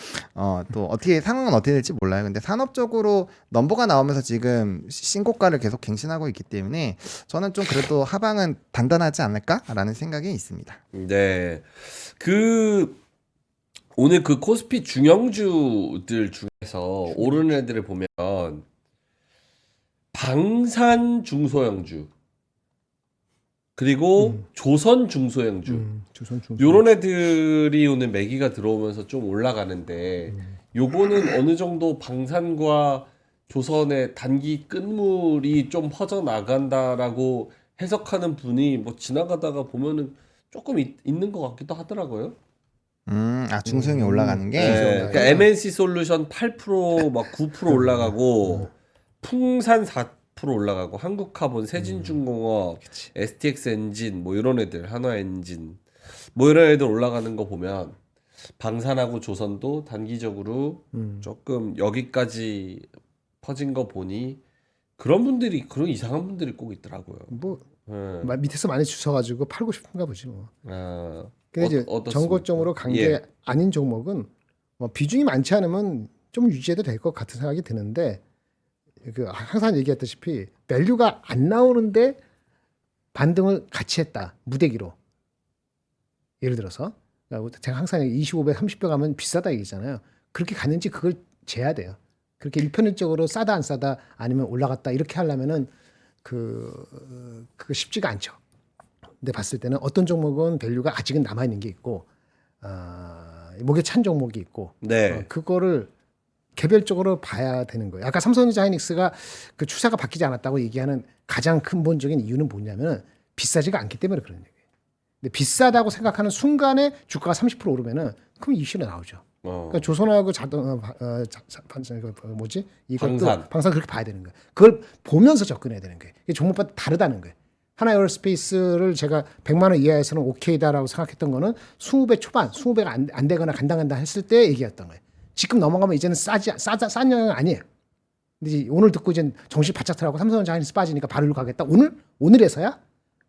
Speaker 2: 또 어떻게 상황은 어떻게 될지 몰라요. 근데 산업적으로 넘버가 나오면서 지금 신고가를 계속 갱신하고 있기 때문에 저는 좀 그래도 하방은 단단하지 않을까라는 생각이 있습니다.
Speaker 1: 네. 오늘 그 코스피 중형주들 중에서 오르는 애들을 보면 방산 중소형주 그리고 조선 중소형주
Speaker 3: 조선 중소.
Speaker 1: 요런 애들이 오늘 매기가 들어오면서 좀 올라가는데 요거는 어느 정도 방산과 조선의 단기 끝물이 좀 퍼져나간다라고 해석하는 분이 뭐 지나가다가 보면은 조금 있는 것 같기도 하더라고요.
Speaker 2: 중소형이 올라가는 게.
Speaker 1: 네, 그러니까 MNC 솔루션 8%, 막 9% 올라가고, 풍산 4% 올라가고, 한국카본, 세진중공업, STX 엔진, 뭐 이런 애들, 한화엔진, 뭐 이런 애들 올라가는 거 보면 방산하고 조선도 단기적으로 조금 여기까지 퍼진 거 보니 그런 이상한 분들이 꼭 있더라고요.
Speaker 3: 뭐
Speaker 1: 네.
Speaker 3: 밑에서 많이 주셔가지고 팔고 싶은가 보지 뭐. 근데 이제
Speaker 1: 어떻습니까?
Speaker 3: 정고점으로 간 게
Speaker 1: 예.
Speaker 3: 아닌 종목은 뭐 비중이 많지 않으면 좀 유지해도 될 것 같은 생각이 드는데 그 항상 얘기했다시피 밸류가 안 나오는데 반등을 같이 했다 무대기로. 예를 들어서 그러니까 제가 항상 25배 30배 가면 비싸다 얘기잖아요. 그렇게 갔는지 그걸 재야 돼요. 그렇게 일편일적으로 싸다 안 싸다 아니면 올라갔다 이렇게 하려면은 그거 쉽지가 않죠. 데 봤을 때는 어떤 종목은 밸류가 아직은 남아 있는 게 있고 목에 찬 종목이 있고
Speaker 1: 네.
Speaker 3: 그거를 개별적으로 봐야 되는 거예요. 아까 삼성전자 하이닉스가 그 추세가 바뀌지 않았다고 얘기하는 가장 근본적인 이유는 뭐냐면 비싸지가 않기 때문에 그런 얘기예요. 근데 비싸다고 생각하는 순간에 주가가 30% 오르면은 그럼 이슈가 나오죠. 그러니까 조선하고 뭐지? 이것도 방산 그렇게 봐야 되는 거예요. 그걸 보면서 접근해야 되는 거예요. 이게 종목마다 다르다는 거예요. 하나 에어로스페이스를 제가 100만 원 이하에서는 오케이다라고 생각했던 거는 20배 초반, 20배가 안 되거나 간다 했을 때 얘기했던 거예요. 지금 넘어가면 이제는 싼 영향은 아니에요. 근데 이제 오늘 듣고 이제 정신 바짝 들어가고 삼성전자 하이닉스 빠지니까 바로 일로 가겠다. 오늘에서야?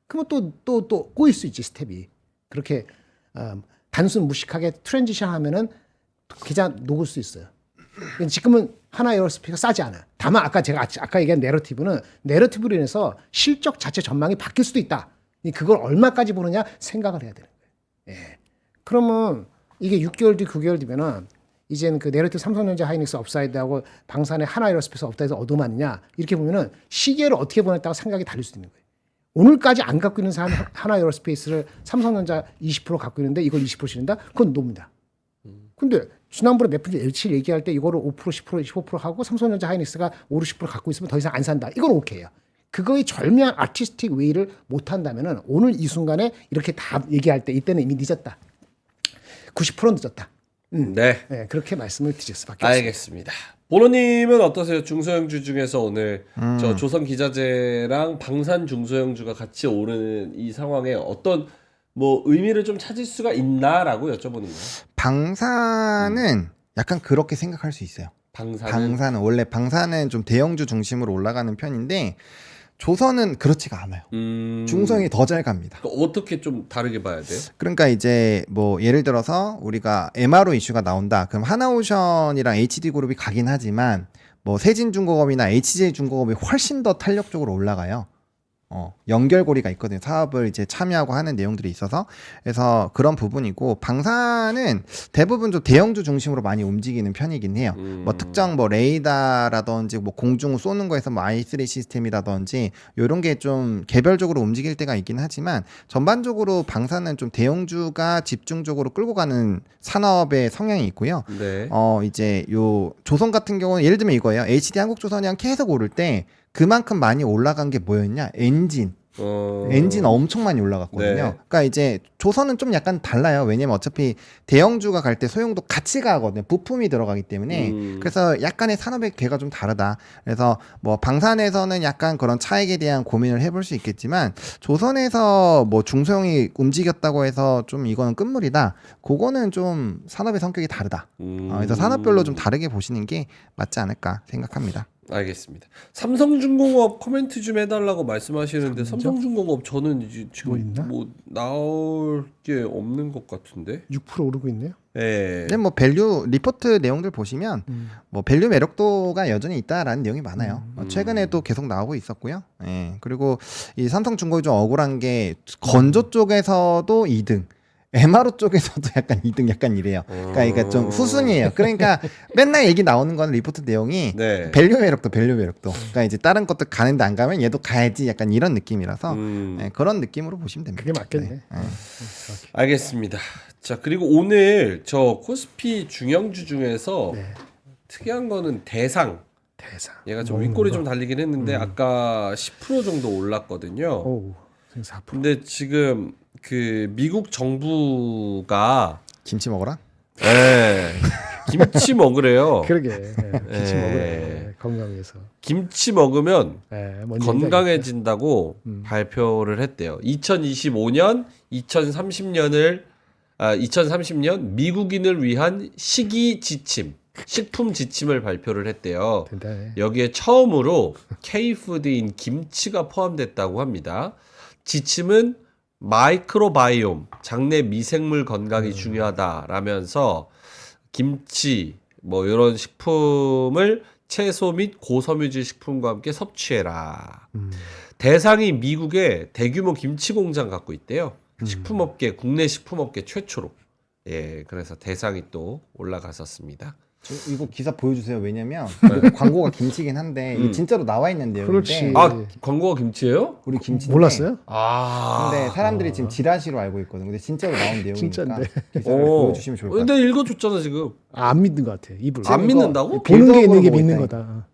Speaker 3: 그러면 또 꼬일 수 있지 스텝이. 그렇게 단순 무식하게 트랜지션 하면은 계좌 녹을 수 있어요. 지금은 하나 에어로스페이스가 싸지 않아요. 다만 아까 얘기한 내러티브로 인해서 실적 자체 전망이 바뀔 수도 있다. 그걸 얼마까지 보느냐 생각을 해야 되는 거예요. 예. 그러면 이게 6개월 뒤, 9개월 뒤면은 이제는 그 내러티브 삼성전자 하이닉스 업사이드하고 방산의 하나 에어로스페이스 업사이드 어둠하느냐 이렇게 보면은 시계를 어떻게 보냈다고 생각이 달릴 수 있는 거예요. 오늘까지 안 갖고 있는 사람이 하나 에어로스페이스를 삼성전자 20% 갖고 있는데 이걸 20% 실린다? 그건 놉니다. 근데 지난번에 매프리 L7 얘기할 때 이거를 5%, 10%, 15% 하고 삼성전자 하이닉스가 5, 60% 갖고 있으면 더 이상 안 산다. 이건 오케이예요. 그거의 절묘한 아티스틱 웨이를 못 한다면은 오늘 이 순간에 이렇게 다 얘기할 때 이때는 이미 늦었다. 90% 늦었다.
Speaker 1: 네.
Speaker 3: 네, 그렇게 말씀을 드릴 수밖에 없습니다.
Speaker 1: 알겠습니다. 보노님은 어떠세요? 중소형주 중에서 오늘 저 조선 기자재랑 방산 중소형주가 같이 오르는 이 상황에 어떤 뭐 의미를 좀 찾을 수가 있나라고 여쭤보는 거예요.
Speaker 2: 방산은 약간 그렇게 생각할 수 있어요. 방산은 원래 방산은 좀 대형주 중심으로 올라가는 편인데 조선은 그렇지가 않아요. 중소형이 더 잘 갑니다.
Speaker 1: 어떻게 좀 다르게 봐야 돼요?
Speaker 2: 그러니까 이제 뭐 예를 들어서 우리가 MRO 이슈가 나온다. 그럼 하나오션이랑 HD그룹이 가긴 하지만 뭐 세진중공업이나 HJ중공업이 훨씬 더 탄력적으로 올라가요. 연결고리가 있거든요. 사업을 이제 참여하고 하는 내용들이 있어서. 그래서 그런 부분이고, 방산은 대부분 좀 대형주 중심으로 많이 움직이는 편이긴 해요. 뭐 특정 뭐 레이더라든지 뭐 공중 쏘는 거에서 뭐 i3 시스템이라든지 요런 게 좀 개별적으로 움직일 때가 있긴 하지만 전반적으로 방산은 좀 대형주가 집중적으로 끌고 가는 산업의 성향이 있고요.
Speaker 1: 네.
Speaker 2: 이제 요 조선 같은 경우는 예를 들면 이거예요. HD 한국조선이랑 계속 오를 때 그만큼 많이 올라간 게 뭐였냐? 엔진 엄청 많이 올라갔거든요.
Speaker 1: 네.
Speaker 2: 그러니까 이제 조선은 좀 약간 달라요. 왜냐면 어차피 대형주가 갈 때 소형도 같이 가거든요. 부품이 들어가기 때문에. 그래서 약간의 산업의 궤가 좀 다르다. 그래서 뭐 방산에서는 약간 그런 차익에 대한 고민을 해볼 수 있겠지만 조선에서 뭐 중소형이 움직였다고 해서 좀 이거는 끝물이다. 그거는 좀 산업의 성격이 다르다. 그래서 산업별로 좀 다르게 보시는 게 맞지 않을까 생각합니다.
Speaker 1: 알겠습니다. 삼성중공업 코멘트 좀 해달라고 말씀하시는데 삼성중공업 저는 이제 지금 뭐 나올 게 없는 것 같은데.
Speaker 3: 6% 오르고 있네요.
Speaker 1: 네.
Speaker 2: 근데 뭐 밸류 리포트 내용들 보시면 뭐 밸류 매력도가 여전히 있다라는 내용이 많아요. 최근에도 계속 나오고 있었고요. 예. 그리고 이 삼성중공업이 좀 억울한 게 건조 쪽에서도 2등. MRO 쪽에서도 약간 2등 약간 이래요. 그러니까 좀 수순이에요. 그러니까 맨날 얘기 나오는 건 리포트 내용이
Speaker 1: 네.
Speaker 2: 밸류 매력도. 그러니까 이제 다른 것들 가는데 안 가면 얘도 가야지 약간 이런 느낌이라서 네, 그런 느낌으로 보시면 됩니다.
Speaker 3: 그게 맞겠네.
Speaker 2: 네.
Speaker 1: 알겠습니다. 자, 그리고 오늘 저 코스피 중형주 중에서 특이한 거는 대상. 얘가 좀 윗골이 좀 달리긴 했는데 아까 10% 정도 올랐거든요.
Speaker 3: 오, 4%.
Speaker 1: 근데 지금 그 미국 정부가
Speaker 2: 김치 먹어라?
Speaker 1: 네, 김치 먹으래요.
Speaker 3: 그러게. 김치 먹으래. 건강 위해서.
Speaker 1: 김치 먹으면
Speaker 3: 뭔지
Speaker 1: 건강해진다고 발표를 했대요. 2025년, 2030년 미국인을 위한 식이 지침, 식품 지침을 발표를 했대요.
Speaker 3: 대단해.
Speaker 1: 여기에 처음으로 K푸드인 김치가 포함됐다고 합니다. 지침은 마이크로바이옴, 장내 미생물 건강이 중요하다라면서 김치 뭐 이런 식품을 채소 및 고섬유질 식품과 함께 섭취해라. 대상이 미국에 대규모 김치 공장 갖고 있대요. 식품업계, 국내 식품업계 최초로. 예, 그래서 대상이 또 올라갔었습니다.
Speaker 2: 이거 기사 보여주세요. 왜냐면 광고가 김치긴 한데 이게 진짜로 나와 있는 내용인데
Speaker 3: 그렇지.
Speaker 1: 아 광고가 김치예요?
Speaker 2: 우리 김치
Speaker 3: 몰랐어요?
Speaker 1: 아.
Speaker 2: 근데 사람들이 지금 지라시로 알고 있거든. 근데 진짜로 나온 내용이니까
Speaker 3: 진짜인데.
Speaker 2: 기사를 보여주시면 좋을 것 같아요.
Speaker 1: 근데 읽어줬잖아 지금.
Speaker 3: 안 믿는 것 같아. 입을.
Speaker 1: 안 믿는다고?
Speaker 3: 보는 게 있는 게
Speaker 2: 빌드업으로
Speaker 3: 믿는
Speaker 2: 보고
Speaker 3: 거다.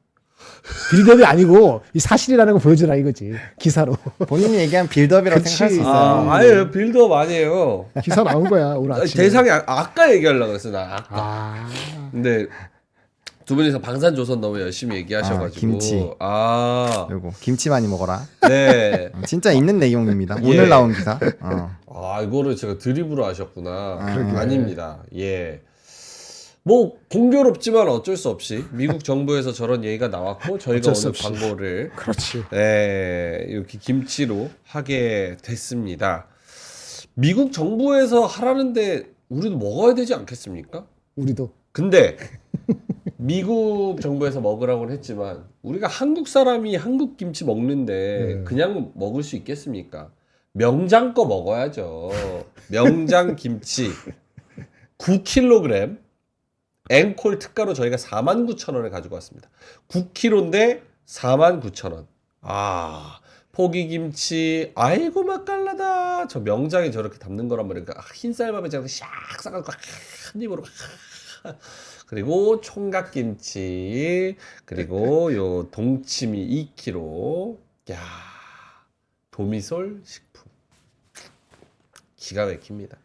Speaker 3: 빌드업이 아니고 이 사실이라는 거 보여주라 이거지. 기사로.
Speaker 2: 본인이 얘기한 빌드업이라고
Speaker 3: 그치.
Speaker 2: 생각할 수 있어요.
Speaker 1: 아예 빌드업 아니에요.
Speaker 3: 기사 나온 거야 오늘 아침에.
Speaker 1: 대상이 아까 얘기하려고 그랬어 나 아까.
Speaker 3: 아.
Speaker 1: 근데 두 분이서 방산조선 너무 열심히 얘기하셔가지고.
Speaker 2: 김치.
Speaker 1: 아.
Speaker 2: 요거 김치 많이 먹어라.
Speaker 1: 네.
Speaker 2: 진짜 있는 내용입니다.
Speaker 1: 예.
Speaker 2: 오늘 나온 기사.
Speaker 1: 아 이거를 제가 드립으로 하셨구나.
Speaker 2: 그러게.
Speaker 1: 아닙니다. 예. 뭐 공교롭지만 어쩔 수 없이 미국 정부에서 저런 얘기가 나왔고 저희가
Speaker 3: 어쩔 수
Speaker 1: 오늘
Speaker 3: 없이.
Speaker 1: 광고를
Speaker 3: 그렇지.
Speaker 1: 이렇게 김치로 하게 됐습니다. 미국 정부에서 하라는데 우리도 먹어야 되지 않겠습니까?
Speaker 3: 우리도.
Speaker 1: 근데 미국 정부에서 먹으라고는 했지만 우리가 한국 사람이 한국 김치 먹는데 그냥 먹을 수 있겠습니까? 명장 거 먹어야죠. 명장 김치 9kg 앵콜 특가로 저희가 49,000원에 가지고 왔습니다. 9kg인데 49,000원. 아 포기김치 아이고 맛깔나다. 저 명장에 저렇게 담는 거란 말이야. 그러니까 흰 쌀밥에 저렇게 샥 싸갖고 한 입으로 그리고 총각김치 그리고 요 동치미 2kg. 야 도미솔 식품 기가 막힙니다.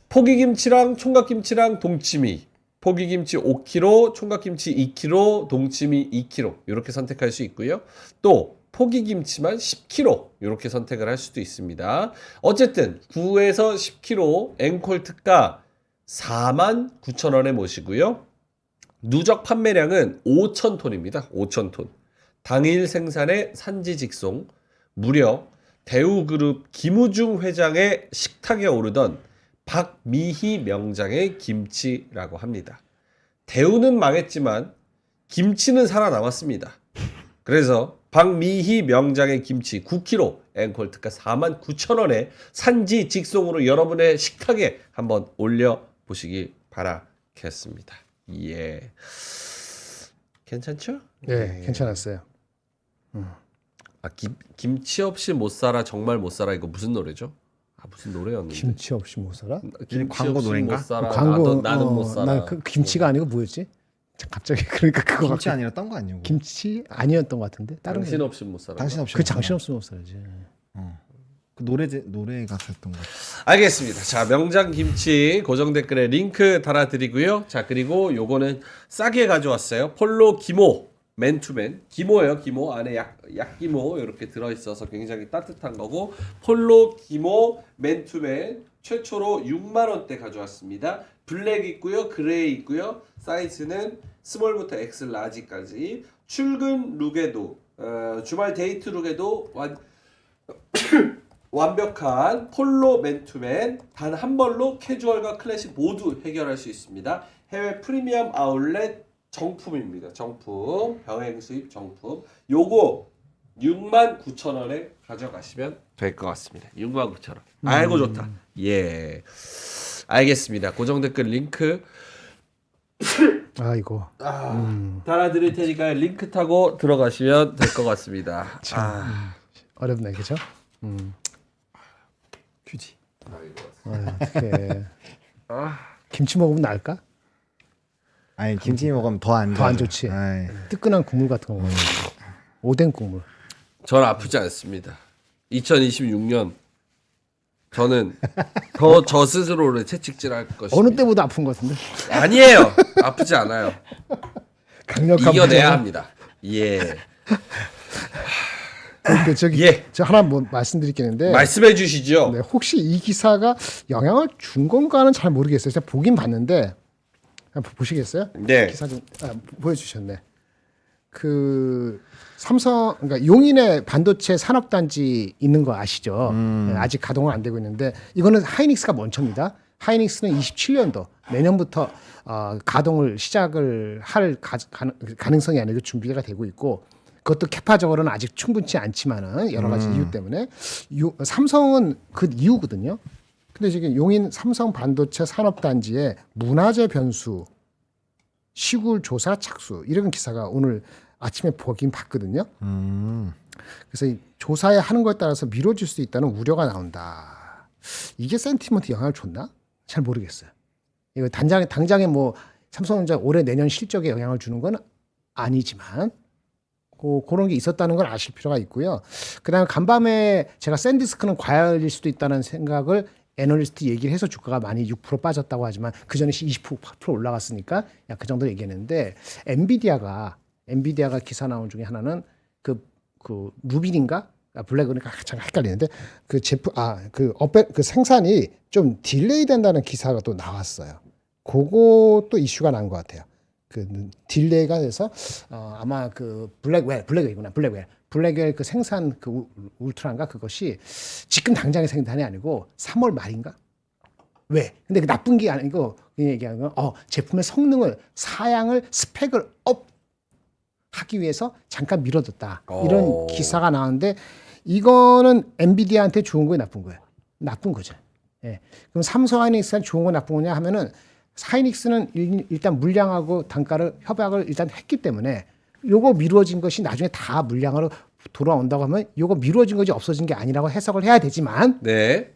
Speaker 1: 포기김치랑 총각김치랑 동치미 포기김치 5kg, 총각김치 2kg, 동치미 2kg 이렇게 선택할 수 있고요. 또 포기김치만 10kg 이렇게 선택을 할 수도 있습니다. 어쨌든 9에서 10kg 앵콜 특가 49,000원에 모시고요. 누적 판매량은 5,000톤입니다. 5,000톤. 당일 생산의 산지 직송. 무려 대우그룹 김우중 회장의 식탁에 오르던 박미희 명장의 김치라고 합니다. 대우는 망했지만 김치는 살아남았습니다. 그래서 박미희 명장의 김치 9kg 앵콜 특가 49,000원에 산지 직송으로 여러분의 식탁에 한번 올려보시기 바라겠습니다. 예. 괜찮죠?
Speaker 3: 네, 괜찮았어요.
Speaker 1: 아, 김치 없이 못 살아 정말 못 살아 이거 무슨 노래죠? 아 무슨 노래였는데?
Speaker 3: 김치 없이 못 살아?
Speaker 1: 김치
Speaker 2: 광고
Speaker 1: 없이
Speaker 2: 노래인가?
Speaker 1: 못 살아.
Speaker 3: 광고
Speaker 1: 나는 못 살아.
Speaker 3: 난 그 김치가 아니고 뭐였지? 갑자기 그러니까 그거
Speaker 2: 김치
Speaker 3: 같아.
Speaker 2: 아니라 딴 거 아니고.
Speaker 3: 김치 아니었던 것 같은데 다른
Speaker 1: 당신
Speaker 3: 거.
Speaker 1: 없이 못 살아.
Speaker 2: 당신 없이.
Speaker 3: 그 장신 없으면 못 살지.
Speaker 2: 그 노래 가사였던 거.
Speaker 1: 알겠습니다. 자, 명장 김치 고정 댓글에 링크 달아드리고요. 자, 그리고 요거는 싸게 가져왔어요. 폴로 기모 맨투맨 기모예요. 기모 안에 약기모 이렇게 들어있어서 굉장히 따뜻한 거고 폴로 기모 맨투맨 최초로 6만 원대 가져왔습니다. 블랙 있고요, 그레이 있고요. 사이즈는 스몰부터 X 라지까지. 출근 룩에도 주말 데이트 룩에도 완벽한 폴로 맨투맨 단 한 벌로 캐주얼과 클래식 모두 해결할 수 있습니다. 해외 프리미엄 아울렛 정품입니다. 정품 병행 수입 정품 요거 69,000원에 가져가시면 될 것 같습니다. 69,000원. 아이고 좋다. 예. 알겠습니다. 고정 댓글 링크
Speaker 3: 아이고.
Speaker 1: 달아드릴 테니까 링크 타고 들어가시면 될 것 같습니다.
Speaker 3: 어렵네, 그죠?
Speaker 2: 휴지.
Speaker 3: 어떻게 김치 먹으면 나을까?
Speaker 2: 아니 김치 먹으면 더 안
Speaker 3: 더 안 좋지.
Speaker 2: 아이.
Speaker 3: 뜨끈한 국물 같은 거 먹으면 오뎅 국물.
Speaker 1: 전 아프지 않습니다. 2026년 저는 더 저 스스로를 채찍질할 것입니다.
Speaker 3: 어느 때보다 아픈 것 같은데.
Speaker 1: 아니에요. 아프지 않아요.
Speaker 3: 강력한
Speaker 1: 이겨내야
Speaker 3: 부정은.
Speaker 1: 합니다. 예.
Speaker 3: 근데 저기
Speaker 1: 예.
Speaker 3: 저 하나 뭐 말씀드리겠는데.
Speaker 1: 말씀해 주시죠.
Speaker 3: 네, 혹시 이 기사가 영향을 준 건가는 잘 모르겠어요. 제가 보긴 봤는데 한번 보시겠어요?
Speaker 1: 네.
Speaker 3: 기사 좀 보여주셨네. 그 삼성 그러니까 용인에 반도체 산업단지 있는 거 아시죠? 네, 아직 가동은 안 되고 있는데 이거는 하이닉스가 먼저입니다. 하이닉스는 27년도 내년부터 가동을 시작을 할 가능성이 아니고 준비가 되고 있고 그것도 캐파적으로는 아직 충분치 않지만은 여러 가지 이유 때문에 삼성은 그 이유거든요. 근데 지금 용인 삼성 반도체 산업단지에 문화재 변수 시굴 조사 착수 이런 기사가 오늘 아침에 보긴 봤거든요. 그래서 이 조사에 하는 것에 따라서 미뤄질 수 있다는 우려가 나온다. 이게 센티먼트 영향을 줬나? 잘 모르겠어요. 이거 당장에 뭐 삼성전자 올해 내년 실적에 영향을 주는 건 아니지만 그런 게 있었다는 걸 아실 필요가 있고요. 그다음에 간밤에 제가 샌디스크는 과열일 수도 있다는 생각을 애널리스트 얘기를 해서 주가가 많이 6% 빠졌다고 하지만 그 전에 20% 올라갔으니까 약 그 정도 얘기했는데 엔비디아가 기사 나온 중에 하나는 그 루빌인가 블랙이니까 잠깐 헷갈리는데 그 제품 그 생산이 좀 딜레이 된다는 기사가 또 나왔어요. 그것도 이슈가 난 것 같아요. 그 딜레이가 돼서 아마 그 블랙웰 그 생산 그 울트라인가 그것이 지금 당장의 생산이 아니고 3월 말인가? 왜? 근데 그 나쁜 게 아니고 그냥 얘기하는 건 제품의 성능을 사양을 스펙을 업 하기 위해서 잠깐 미뤄뒀다. 이런 기사가 나왔는데 이거는 엔비디아한테 좋은 거예요, 나쁜 거예요? 나쁜 거죠. 예. 그럼 삼성 하이닉스한테 좋은 거 나쁜 거냐 하면은 하이닉스는 일단 물량하고 단가를 협약을 일단 했기 때문에 요거 미루어진 것이 나중에 다 물량으로 돌아온다고 하면 요거 미루어진 것이 없어진 게 아니라고 해석을 해야 되지만
Speaker 1: 네.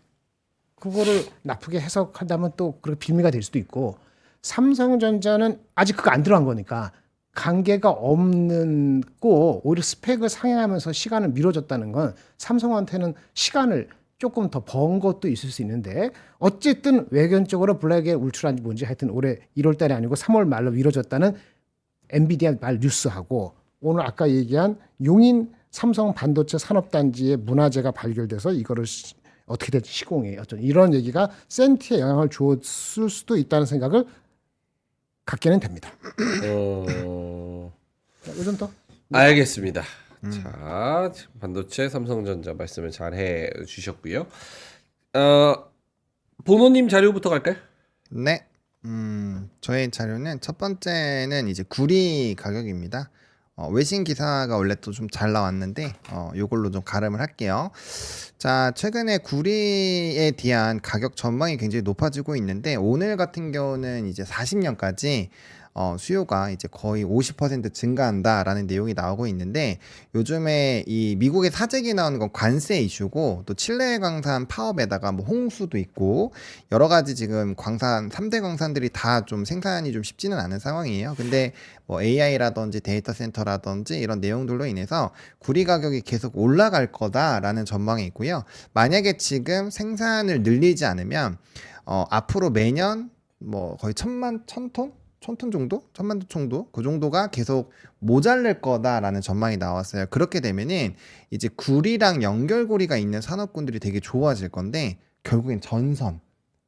Speaker 3: 그거를 나쁘게 해석한다면 또 그렇게 빌미가 될 수도 있고 삼성전자는 아직 그거 안 들어간 거니까 관계가 없는 거 오히려 스펙을 상향하면서 시간을 미뤄졌다는 건 삼성한테는 시간을 조금 더 번 것도 있을 수 있는데 어쨌든 외견적으로 블랙의 울트라인지 뭔지 하여튼 올해 1월 달이 아니고 3월 말로 미뤄졌다는 엔비디아 말 뉴스하고 오늘 아까 얘기한 용인 삼성 반도체 산업단지의 문화재가 발견돼서 이거를 어떻게 될지 시공해 어떤 이런 얘기가 센티에 영향을 줬을 수도 있다는 생각을 갖게는 됩니다. 요즘 또
Speaker 1: 알겠습니다. 자, 반도체 삼성전자 말씀을 잘 해 주셨고요. 보노님 자료부터 갈까요?
Speaker 2: 네. 저희 자료는 첫 번째는 이제 구리 가격입니다. 외신 기사가 원래 또 좀 잘 나왔는데 요걸로 좀 가름을 할게요. 자, 최근에 구리에 대한 가격 전망이 굉장히 높아지고 있는데 오늘 같은 경우는 이제 40년까지 수요가 이제 거의 50% 증가한다라는 내용이 나오고 있는데 요즘에 이 미국의 사재기 나오는 건 관세 이슈고 또 칠레 광산 파업에다가 뭐 홍수도 있고 여러 가지 지금 광산 3대 광산들이 다 좀 생산이 좀 쉽지는 않은 상황이에요. 근데 뭐 AI라든지 데이터 센터라든지 이런 내용들로 인해서 구리 가격이 계속 올라갈 거다라는 전망이 있고요. 만약에 지금 생산을 늘리지 않으면 앞으로 매년 뭐 거의 1000톤 정도? 1000만 톤 정도? 그 정도가 계속 모자랄 거다라는 전망이 나왔어요. 그렇게 되면은 이제 구리랑 연결고리가 있는 산업군들이 되게 좋아질 건데 결국엔 전선,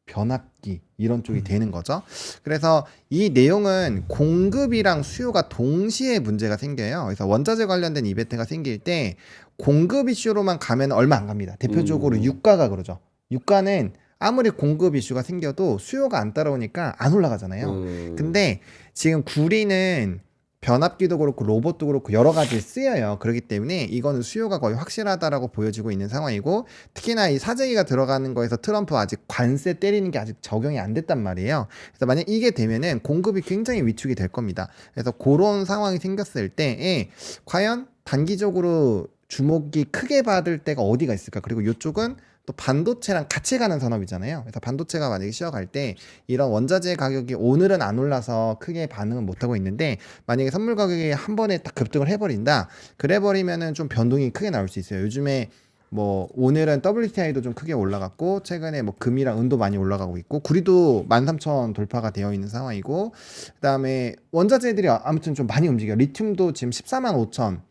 Speaker 2: 변압기 이런 쪽이 되는 거죠. 그래서 이 내용은 공급이랑 수요가 동시에 문제가 생겨요. 그래서 원자재 관련된 이벤트가 생길 때 공급 이슈로만 가면 얼마 안 갑니다. 대표적으로 유가가 그러죠. 유가는 아무리 공급 이슈가 생겨도 수요가 안 따라오니까 안 올라가잖아요. 근데 지금 구리는 변압기도 그렇고 로봇도 그렇고 여러 가지 쓰여요. 그렇기 때문에 이거는 수요가 거의 확실하다라고 보여지고 있는 상황이고 특히나 이 사재기가 들어가는 거에서 트럼프 아직 관세 때리는 게 아직 적용이 안 됐단 말이에요. 그래서 만약 이게 되면은 공급이 굉장히 위축이 될 겁니다. 그래서 그런 상황이 생겼을 때에 과연 단기적으로 주목이 크게 받을 때가 어디가 있을까? 그리고 이쪽은 또 반도체랑 같이 가는 산업이잖아요. 그래서 반도체가 만약에 쉬어갈 때 이런 원자재 가격이 오늘은 안 올라서 크게 반응은 못하고 있는데 만약에 선물 가격이 한 번에 딱 급등을 해버린다. 그래버리면은 좀 변동이 크게 나올 수 있어요. 요즘에 뭐 오늘은 WTI도 좀 크게 올라갔고 최근에 뭐 금이랑 은도 많이 올라가고 있고 구리도 13,000 돌파가 되어 있는 상황이고 그다음에 원자재들이 아무튼 좀 많이 움직여요. 리튬도 지금 145,000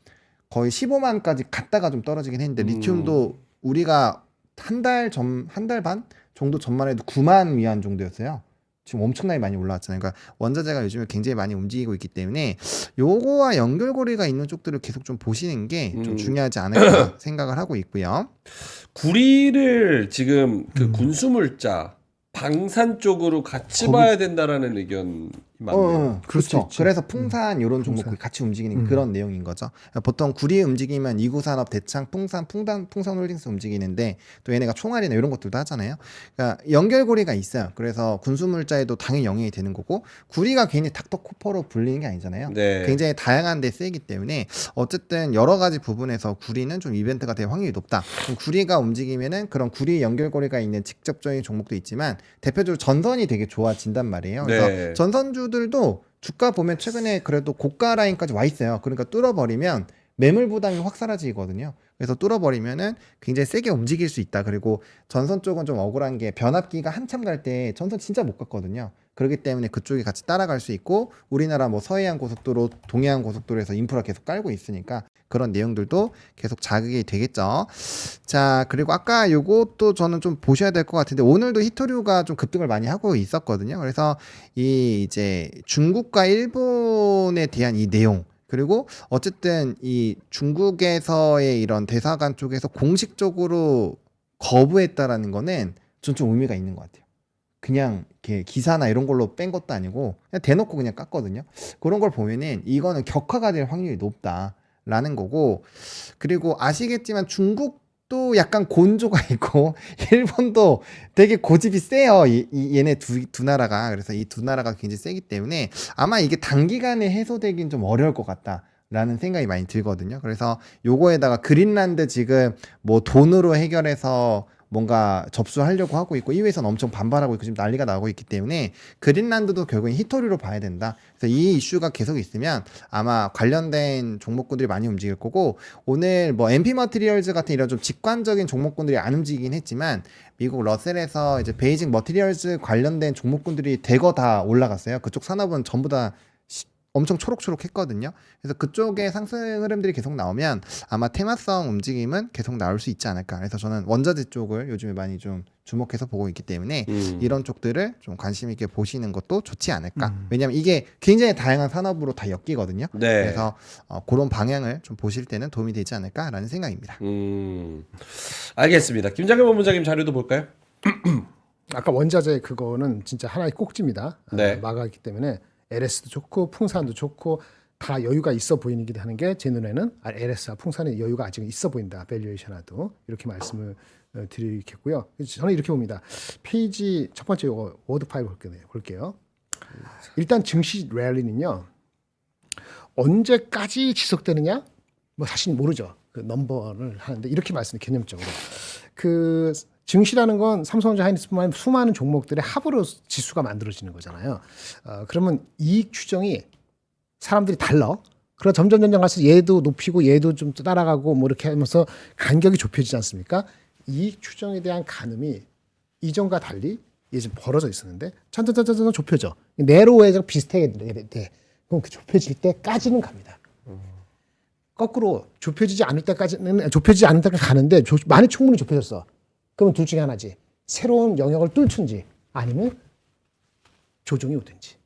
Speaker 2: 거의 15만까지 갔다가 좀 떨어지긴 했는데 리튬도 우리가 한 달 반 정도 전만 해도 9만 위안 정도였어요. 지금 엄청나게 많이 올라왔잖아요. 그러니까 원자재가 요즘에 굉장히 많이 움직이고 있기 때문에 요거와 연결고리가 있는 쪽들을 계속 좀 보시는 게 좀 중요하지 않을까 생각을 하고 있고요.
Speaker 1: 구리를 지금 그 군수물자 방산 쪽으로 같이 봐야 된다라는 의견이 맞네요.
Speaker 2: 그렇죠.
Speaker 3: 있지.
Speaker 2: 그래서 풍산 이런 종목이 같이 움직이는 그런 내용인 거죠. 보통 구리 움직이면 이구산업, 대창, 풍산, 풍산홀딩스 움직이는데 또 얘네가 총알이나 이런 것들도 하잖아요. 그러니까 연결고리가 있어요. 그래서 군수물자에도 당연히 영향이 되는 거고 구리가 괜히 닥터코퍼로 불리는 게 아니잖아요.
Speaker 1: 네.
Speaker 2: 굉장히 다양한 데 쓰이기 때문에 어쨌든 여러 가지 부분에서 구리는 좀 이벤트가 될 확률이 높다. 그럼 구리가 움직이면은 그런 구리 연결고리가 있는 직접적인 종목도 있지만 대표적으로 전선이 되게 좋아진단 말이에요. 그래서
Speaker 1: 네.
Speaker 2: 전선주들도 주가 보면 최근에 그래도 고가 라인까지 와 있어요. 그러니까 뚫어버리면 매물 부담이 확 사라지거든요. 그래서 뚫어버리면은 굉장히 세게 움직일 수 있다. 그리고 전선 쪽은 좀 억울한 게 변압기가 한참 갈 때 전선 진짜 못 갔거든요. 그렇기 때문에 그쪽이 같이 따라갈 수 있고 우리나라 뭐 서해안 고속도로, 동해안 고속도로에서 인프라 계속 깔고 있으니까 그런 내용들도 계속 자극이 되겠죠. 자, 그리고 아까 요것도 저는 좀 보셔야 될 것 같은데 오늘도 히토류가 좀 급등을 많이 하고 있었거든요. 그래서 이 이제 중국과 일본에 대한 이 내용 그리고 어쨌든 이 중국에서의 이런 대사관 쪽에서 공식적으로 거부했다라는 거는 전 좀 의미가 있는 것 같아요. 그냥 이렇게 기사나 이런 걸로 뺀 것도 아니고 그냥 대놓고 그냥 깠거든요. 그런 걸 보면은 이거는 격화가 될 확률이 높다라는 거고 그리고 아시겠지만 중국도 약간 곤조가 있고 일본도 되게 고집이 세요. 얘네 두 나라가 그래서 이 두 나라가 굉장히 세기 때문에 아마 이게 단기간에 해소되긴 좀 어려울 것 같다. 라는 생각이 많이 들거든요. 그래서 요거에다가 그린란드 지금 뭐 돈으로 해결해서 뭔가 접수하려고 하고 있고 이외에서는 엄청 반발하고 있고 지금 난리가 나고 있기 때문에 그린란드도 결국엔 히토리로 봐야 된다. 그래서 이 이슈가 계속 있으면 아마 관련된 종목군들이 많이 움직일 거고 오늘 뭐 MP 머티리얼즈 같은 이런 좀 직관적인 종목군들이 안 움직이긴 했지만 미국 러셀에서 이제 베이징 머티리얼즈 관련된 종목군들이 대거 다 올라갔어요. 그쪽 산업은 전부 다 엄청 초록초록했거든요. 그래서 그쪽에 상승 흐름들이 계속 나오면 아마 테마성 움직임은 계속 나올 수 있지 않을까. 그래서 저는 원자재 쪽을 요즘에 많이 좀 주목해서 보고 있기 때문에 이런 쪽들을 좀 관심 있게 보시는 것도 좋지 않을까. 왜냐하면 이게 굉장히 다양한 산업으로 다 엮이거든요.
Speaker 1: 네.
Speaker 2: 그래서 그런 방향을 좀 보실 때는 도움이 되지 않을까라는 생각입니다.
Speaker 1: 알겠습니다. 김장현 본부장님 자료도 볼까요?
Speaker 3: 아까 원자재 그거는 진짜 하나의 꼭지입니다.
Speaker 1: 네.
Speaker 3: 마가기 때문에 LS도 좋고 풍산도 좋고 다 여유가 있어 보이긴 하는 게 제 눈에는 LS와 풍산의 여유가 아직 있어 보인다. 밸류에이션화도 이렇게 말씀을 드리겠고요. 저는 이렇게 봅니다. 페이지 첫 번째 워드 파일 볼게요. 일단 증시 랠리는요. 언제까지 지속되느냐? 뭐 사실 모르죠. 그 넘버를 하는데 이렇게 말씀을 개념적으로 그 증시라는 건 삼성전자 하이닉스뿐만 아니라 수많은 종목들의 합으로 지수가 만들어지는 거잖아요. 그러면 이익 추정이 사람들이 달라. 그럼 점점 갈수록 얘도 높이고 얘도 좀 따라가고 뭐 이렇게 하면서 간격이 좁혀지지 않습니까? 이익 추정에 대한 가늠이 이전과 달리 이게 지금 벌어져 있었는데 천천히 좁혀져. 네로에서 비슷하게 돼. 그럼 그 좁혀질 때까지는 갑니다. 거꾸로 좁혀지지 않을 때까지 가는데 많이 충분히 좁혀졌어. 그러면 둘 중에 하나지. 새로운 영역을 뚫든지 아니면 조정이 오든지.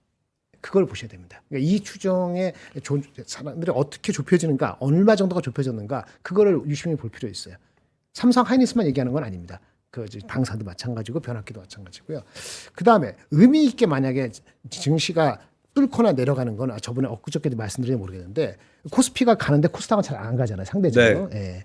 Speaker 3: 그걸 보셔야 됩니다. 그러니까 이 추정의 사람들이 어떻게 좁혀지는가, 얼마 정도가 좁혀졌는가, 그거를 유심히 볼 필요 있어요. 삼성 하이닉스만 얘기하는 건 아닙니다. 그 방사도 마찬가지고 변압기도 마찬가지고요. 그 다음에 의미 있게 만약에 증시가 뚫거나 내려가는 건 저번에 엊그저께도 말씀드리지 모르겠는데 코스피가 가는데 코스닥은 잘 안 가잖아요. 상대적으로.
Speaker 1: 네.
Speaker 3: 예.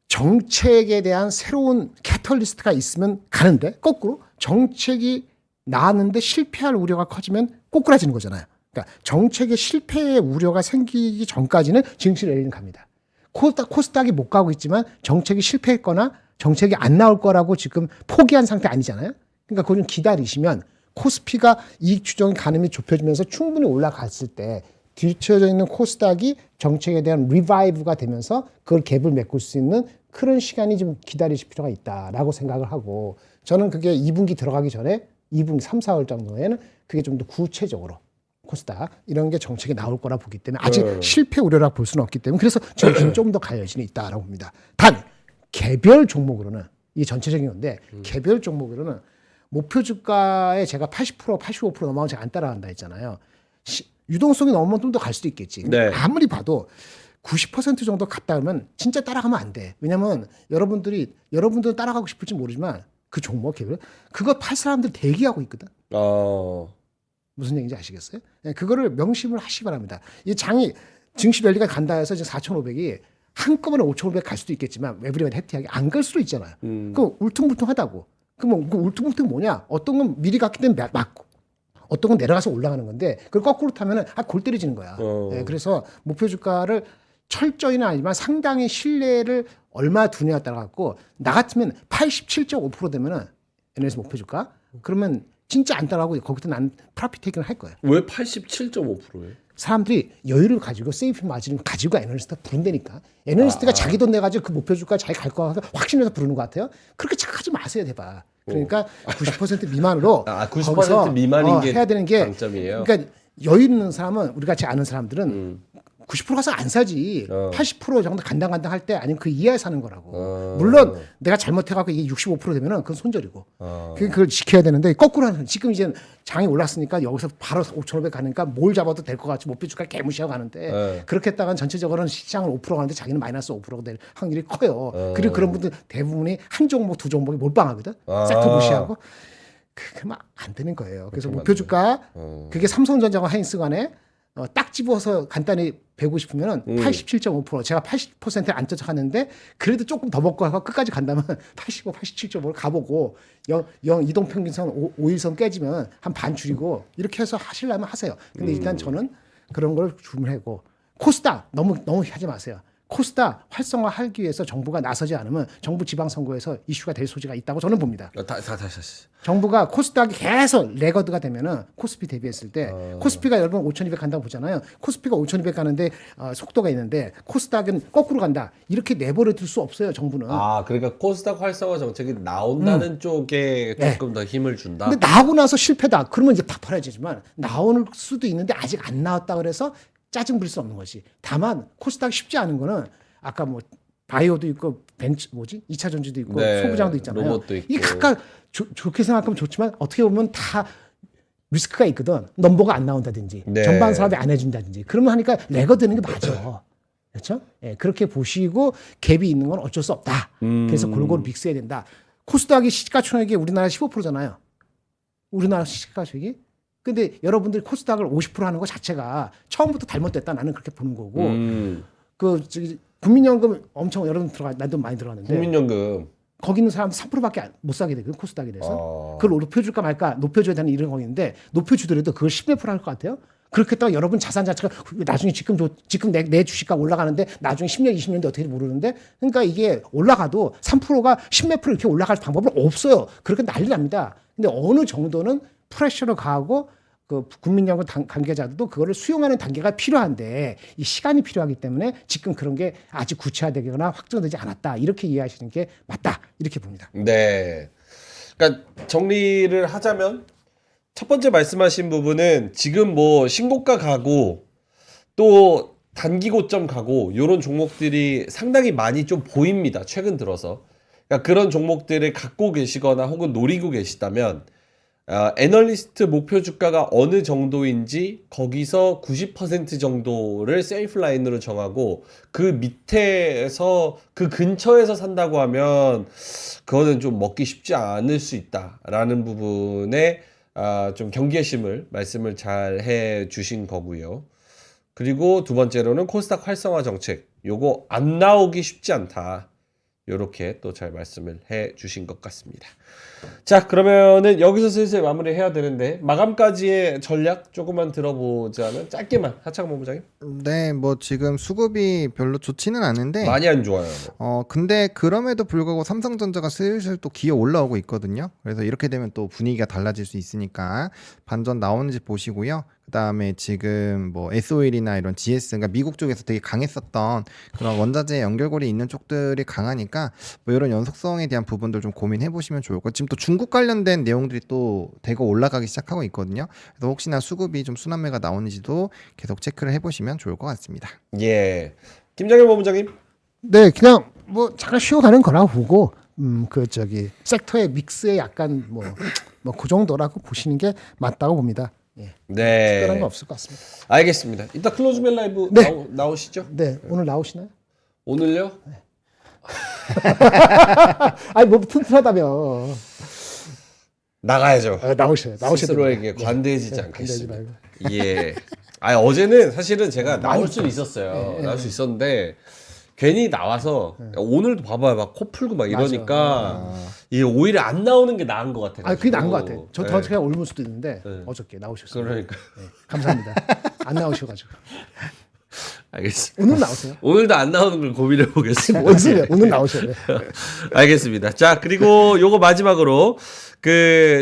Speaker 3: 정책에 대한 새로운 캐털리스트가 있으면 가는데 거꾸로 정책이 나왔는데 실패할 우려가 커지면 꼬꾸라지는 거잖아요. 그러니까 정책의 실패의 우려가 생기기 전까지는 증시 랠리는 갑니다. 코스닥이 못 가고 있지만 정책이 실패했거나 정책이 안 나올 거라고 지금 포기한 상태 아니잖아요. 그러니까 그걸 좀 기다리시면 코스피가 이익 추정이 가늠이 좁혀지면서 충분히 올라갔을 때 뒤쳐져 있는 코스닥이 정책에 대한 리바이브가 되면서 그걸 갭을 메꿀 수 있는 그런 시간이 좀 기다리실 필요가 있다라고 생각을 하고 저는 그게 2분기 들어가기 전에 2분기 3, 4월 정도에는 그게 좀 더 구체적으로 코스닥 이런 게 정책이 나올 거라 보기 때문에 아직 실패 우려라 볼 수는 없기 때문에 그래서 저는 좀 더 갈 여지는 있다라고 봅니다. 단 개별 종목으로는 이게 전체적인 건데 개별 종목으로는 목표 주가에 제가 80% 85% 넘어가면 제가 안 따라간다 했잖아요. 유동성이 넘으면 좀 더 갈 수도 있겠지.
Speaker 1: 네.
Speaker 3: 아무리 봐도 90% 정도 갔다 오면 진짜 따라가면 안 돼. 왜냐면 여러분들은 따라가고 싶을지 모르지만 그 종목 개별 그거 팔 사람들 대기하고 있거든. 무슨 얘기인지 아시겠어요? 예, 그거를 명심을 하시기 바랍니다. 이 장이 증시 밸리가 간다 해서 지금 4,500이 한꺼번에 5,500 갈 수도 있겠지만 에브리바디 해피하게 안 갈 수도 있잖아요. 그 울퉁불퉁하다고. 그럼 그 울퉁불퉁 뭐냐? 어떤 건 미리 갔기 때문에 맞고 어떤 건 내려가서 올라가는 건데 그걸 거꾸로 타면은 골 때려지는 거야. 예, 그래서 목표 주가를 철저히는 아니지만 상당히 신뢰를 얼마 두냐에 따라 갖고 나 같으면 87.5% 되면은 NS 목표 주가 그러면 진짜 안 따라가고 거기서 난 프라핏 테이킹을 할 거예요.
Speaker 1: 왜 87.5%예요?
Speaker 3: 사람들이 여유를 가지고 세이프 마진을 가지고 애널리스트가 부른다니까. 애널리스트가 자기 돈 내가지고 그 목표 주가 자기 갈 거 같아서 확신해서 부르는 것 같아요. 그렇게 착하지 마세요, 대박. 그러니까 90% 미만으로
Speaker 1: 90%
Speaker 3: 거기서,
Speaker 1: 미만인 게
Speaker 3: 해야 되는 게
Speaker 1: 장점이에요.
Speaker 3: 그러니까 여유 있는 사람은 우리 같이 아는 사람들은 90% 가서 안 사지. 80% 정도 간당간당 할 때 아니면 그 이하에 사는 거라고. 물론 내가 잘못해갖고 이게 65% 되면은 그건 손절이고. 그걸 지켜야 되는데 거꾸로 하는 지금 이제 장이 올랐으니까 여기서 바로 5,500 가니까 뭘 잡아도 될 것 같이 목표 주가 개무시하고 가는데 그렇게 했다간 전체적으로는 시장을 5% 가는데 자기는 마이너스 5%가 될 확률이 커요. 그리고 그런 분들 대부분이 한 종목 두 종목이 몰빵하거든. 섹터 무시하고. 그러면 안 되는 거예요. 그래서 목표 주가 그게 삼성전자와 하이닉스 간에 딱 집어서 간단히 배우고 싶으면 87.5% 제가 80%를 안 쫓아가는데 그래도 조금 더 먹고 하고 끝까지 간다면 85, 87.5를 가보고 영 이동평균선 5일선 깨지면 한 반 줄이고 이렇게 해서 하시려면 하세요. 근데 일단 저는 그런 걸 주문하고 코스닥 너무 하지 마세요. 코스닥 활성화하기 위해서 정부가 나서지 않으면 정부 지방선거에서 이슈가 될 소지가 있다고 저는 봅니다.
Speaker 1: 다시.
Speaker 3: 정부가 코스닥이 계속 레거드가 되면은 코스피 대비했을 때 코스피가 여러분 5,200 간다고 보잖아요. 코스피가 5,200 가는데 속도가 있는데 코스닥은 거꾸로 간다. 이렇게 내버려 둘 수 없어요, 정부는.
Speaker 1: 그러니까 코스닥 활성화 정책이 나온다는 쪽에 조금 더 힘을 준다.
Speaker 3: 근데 나오고 나서 실패다. 그러면 이제 다 팔아지지만 나올 수도 있는데 아직 안 나왔다 그래서 짜증 부릴 수 없는 거지. 다만 코스닥이 쉽지 않은 거는 아까 뭐 바이오도 있고 벤츠 2차 전지도 있고
Speaker 1: 네,
Speaker 3: 소부장도 있잖아요.
Speaker 1: 로봇도 있고.
Speaker 3: 이게 각각 좋게 생각하면 좋지만 어떻게 보면 다 리스크가 있거든. 넘버가 안 나온다든지
Speaker 1: 네.
Speaker 3: 전반 사업이 안 해준다든지 그러면 하니까 레거드는 게 맞아. 그렇죠? 예, 그렇게 보시고 갭이 있는 건 어쩔 수 없다. 그래서 골고루 믹스해야 된다. 코스닥이 시가총액이 우리나라 15%잖아요. 우리나라 시가총액이. 근데 여러분들이 코스닥을 50% 하는 것 자체가 처음부터 잘못됐다 나는 그렇게 보는 거고 국민연금 엄청 여러분 나도 많이 들어갔는데
Speaker 1: 국민연금
Speaker 3: 거기 있는 사람 3%밖에 못 사게 되거든 코스닥에 대해서 그걸 높여줄까 말까 높여줘야 되는 이런 거인데 높여주더라도 그걸 10몇 % 할 것 같아요. 그렇게 했다가 여러분 자산 자체가 나중에 지금 내 주식가 올라가는데 나중에 10년 20년 뒤에 어떻게 모르는데 그러니까 이게 올라가도 3%가 10몇 % 이렇게 올라갈 방법은 없어요. 그렇게 난리 납니다. 근데 어느 정도는 프레셔를 가하고 그 국민연금 관계자들도 그거를 수용하는 단계가 필요한데 이 시간이 필요하기 때문에 지금 그런 게 아직 구체화되거나 확정되지 않았다. 이렇게 이해하시는 게 맞다. 이렇게 봅니다.
Speaker 1: 네. 그러니까 정리를 하자면 첫 번째 말씀하신 부분은 지금 뭐 신고가 가고 또 단기 고점 가고 이런 종목들이 상당히 많이 좀 보입니다. 최근 들어서. 그러니까 그런 종목들을 갖고 계시거나 혹은 노리고 계시다면 애널리스트 목표 주가가 어느 정도인지 거기서 90% 정도를 세이프 라인으로 정하고 그 밑에서 그 근처에서 산다고 하면 그거는 좀 먹기 쉽지 않을 수 있다라는 부분에 좀 경계심을 말씀을 잘 해 주신 거고요. 그리고 두 번째로는 코스닥 활성화 정책 요거 안 나오기 쉽지 않다. 요렇게 또 잘 말씀을 해 주신 것 같습니다. 자, 그러면은 여기서 슬슬 마무리해야 되는데 마감까지의 전략 조금만 들어보자면 짧게만 하창 본부장님.
Speaker 2: 네, 뭐 지금 수급이 별로 좋지는 않은데
Speaker 1: 많이 안 좋아요.
Speaker 2: 근데 그럼에도 불구하고 삼성전자가 슬슬 또 기어 올라오고 있거든요. 그래서 이렇게 되면 또 분위기가 달라질 수 있으니까 반전 나오는지 보시고요. 그다음에 지금 뭐 S-OIL이나 이런 GS, 그러니까 미국 쪽에서 되게 강했었던 그런 원자재 연결고리 있는 쪽들이 강하니까 뭐 이런 연속성에 대한 부분들 좀 고민해 보시면 좋을 것 같아요. 지금 또 중국 관련된 내용들이 또 대거 올라가기 시작하고 있거든요. 그래서 혹시나 수급이 좀 순환매가 나오는지도 계속 체크를 해보시면 좋을 것 같습니다.
Speaker 1: 예. 김장현 본부장님.
Speaker 3: 네, 그냥 뭐 잠깐 쉬어가는 거라고 보고 섹터의 믹스에 약간 뭐 그 정도라고 보시는 게 맞다고 봅니다. 예.
Speaker 1: 네.
Speaker 3: 특별한 건 없을 것 같습니다.
Speaker 1: 알겠습니다. 이따 클로즈맨 라이브
Speaker 3: 네.
Speaker 1: 나오시죠?
Speaker 3: 네, 오늘 나오시나요?
Speaker 1: 오늘요?
Speaker 3: 아니 뭐 튼튼하다며.
Speaker 1: 나가야죠.
Speaker 3: 나오셔야
Speaker 1: 스스로에게
Speaker 3: 됩니다.
Speaker 1: 관대해지지
Speaker 3: 네, 관대하지
Speaker 1: 않겠습니다.
Speaker 3: 말고.
Speaker 1: 예. 아 어제는 사실은 제가 나올 수 있었어요. 나올 수 있었는데 괜히 나와서 오늘도 봐봐요, 막 코 풀고 막 이러니까 이 오히려 안 나오는 게 나은 것 같아요.
Speaker 3: 그게 나은 것 같아요. 저
Speaker 1: 네.
Speaker 3: 그냥 옮을 수도 있는데 어저께 나오셨어요.
Speaker 1: 그러니까
Speaker 3: 네, 감사합니다. 안 나오셔가지고
Speaker 1: 알겠습니다.
Speaker 3: 오늘 나오세요.
Speaker 1: 오늘도 안 나오는 걸 고민해 보겠습니다.
Speaker 3: 뭔 소리야? 오늘 나오셔야 돼.
Speaker 1: 알겠습니다. 자, 그리고 요거 마지막으로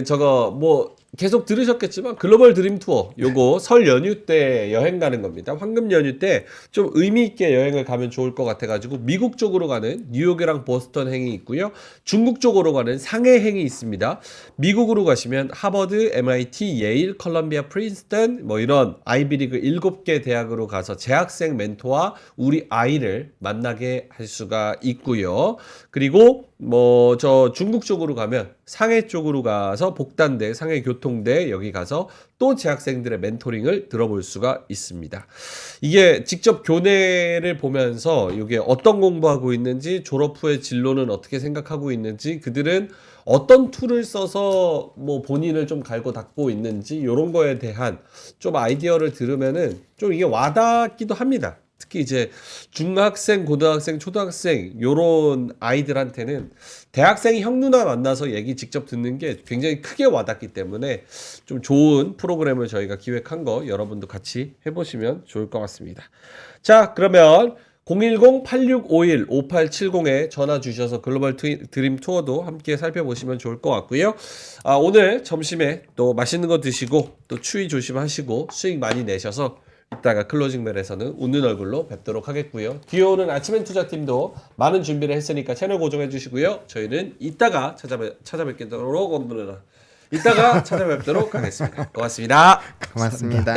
Speaker 1: 저거 뭐 계속 들으셨겠지만 글로벌 드림 투어 요거 설 연휴 때 여행 가는 겁니다. 황금 연휴 때 좀 의미 있게 여행을 가면 좋을 것 같아 가지고 미국 쪽으로 가는 뉴욕이랑 보스턴 행이 있고요. 중국 쪽으로 가는 상해 행이 있습니다. 미국으로 가시면 하버드, MIT, 예일, 컬럼비아, 프린스턴 뭐 이런 아이비리그 7개 대학으로 가서 재학생 멘토와 우리 아이를 만나게 할 수가 있고요. 그리고 뭐 저 중국 쪽으로 가면 상해 쪽으로 가서 복단대, 상해교통대 여기 가서 또 재학생들의 멘토링을 들어볼 수가 있습니다. 이게 직접 교내를 보면서 이게 어떤 공부하고 있는지, 졸업 후에 진로는 어떻게 생각하고 있는지, 그들은 어떤 툴을 써서 뭐 본인을 좀 갈고 닦고 있는지 이런 거에 대한 좀 아이디어를 들으면은 좀 이게 와닿기도 합니다. 특히 이제 중학생, 고등학생, 초등학생 요런 아이들한테는 대학생 형 누나 만나서 얘기 직접 듣는 게 굉장히 크게 와닿기 때문에 좀 좋은 프로그램을 저희가 기획한 거 여러분도 같이 해보시면 좋을 것 같습니다. 자, 그러면 010-8651-5870에 전화 주셔서 글로벌 드림 투어도 함께 살펴보시면 좋을 것 같고요. 오늘 점심에 또 맛있는 거 드시고 또 추위 조심하시고 수익 많이 내셔서 이따가 클로징벨에서는 웃는 얼굴로 뵙도록 하겠고요. 뒤에 오는 아침엔 투자팀도 많은 준비를 했으니까 채널 고정해 주시고요. 저희는 이따가 찾아뵙도록 하겠습니다. 고맙습니다.
Speaker 2: 고맙습니다.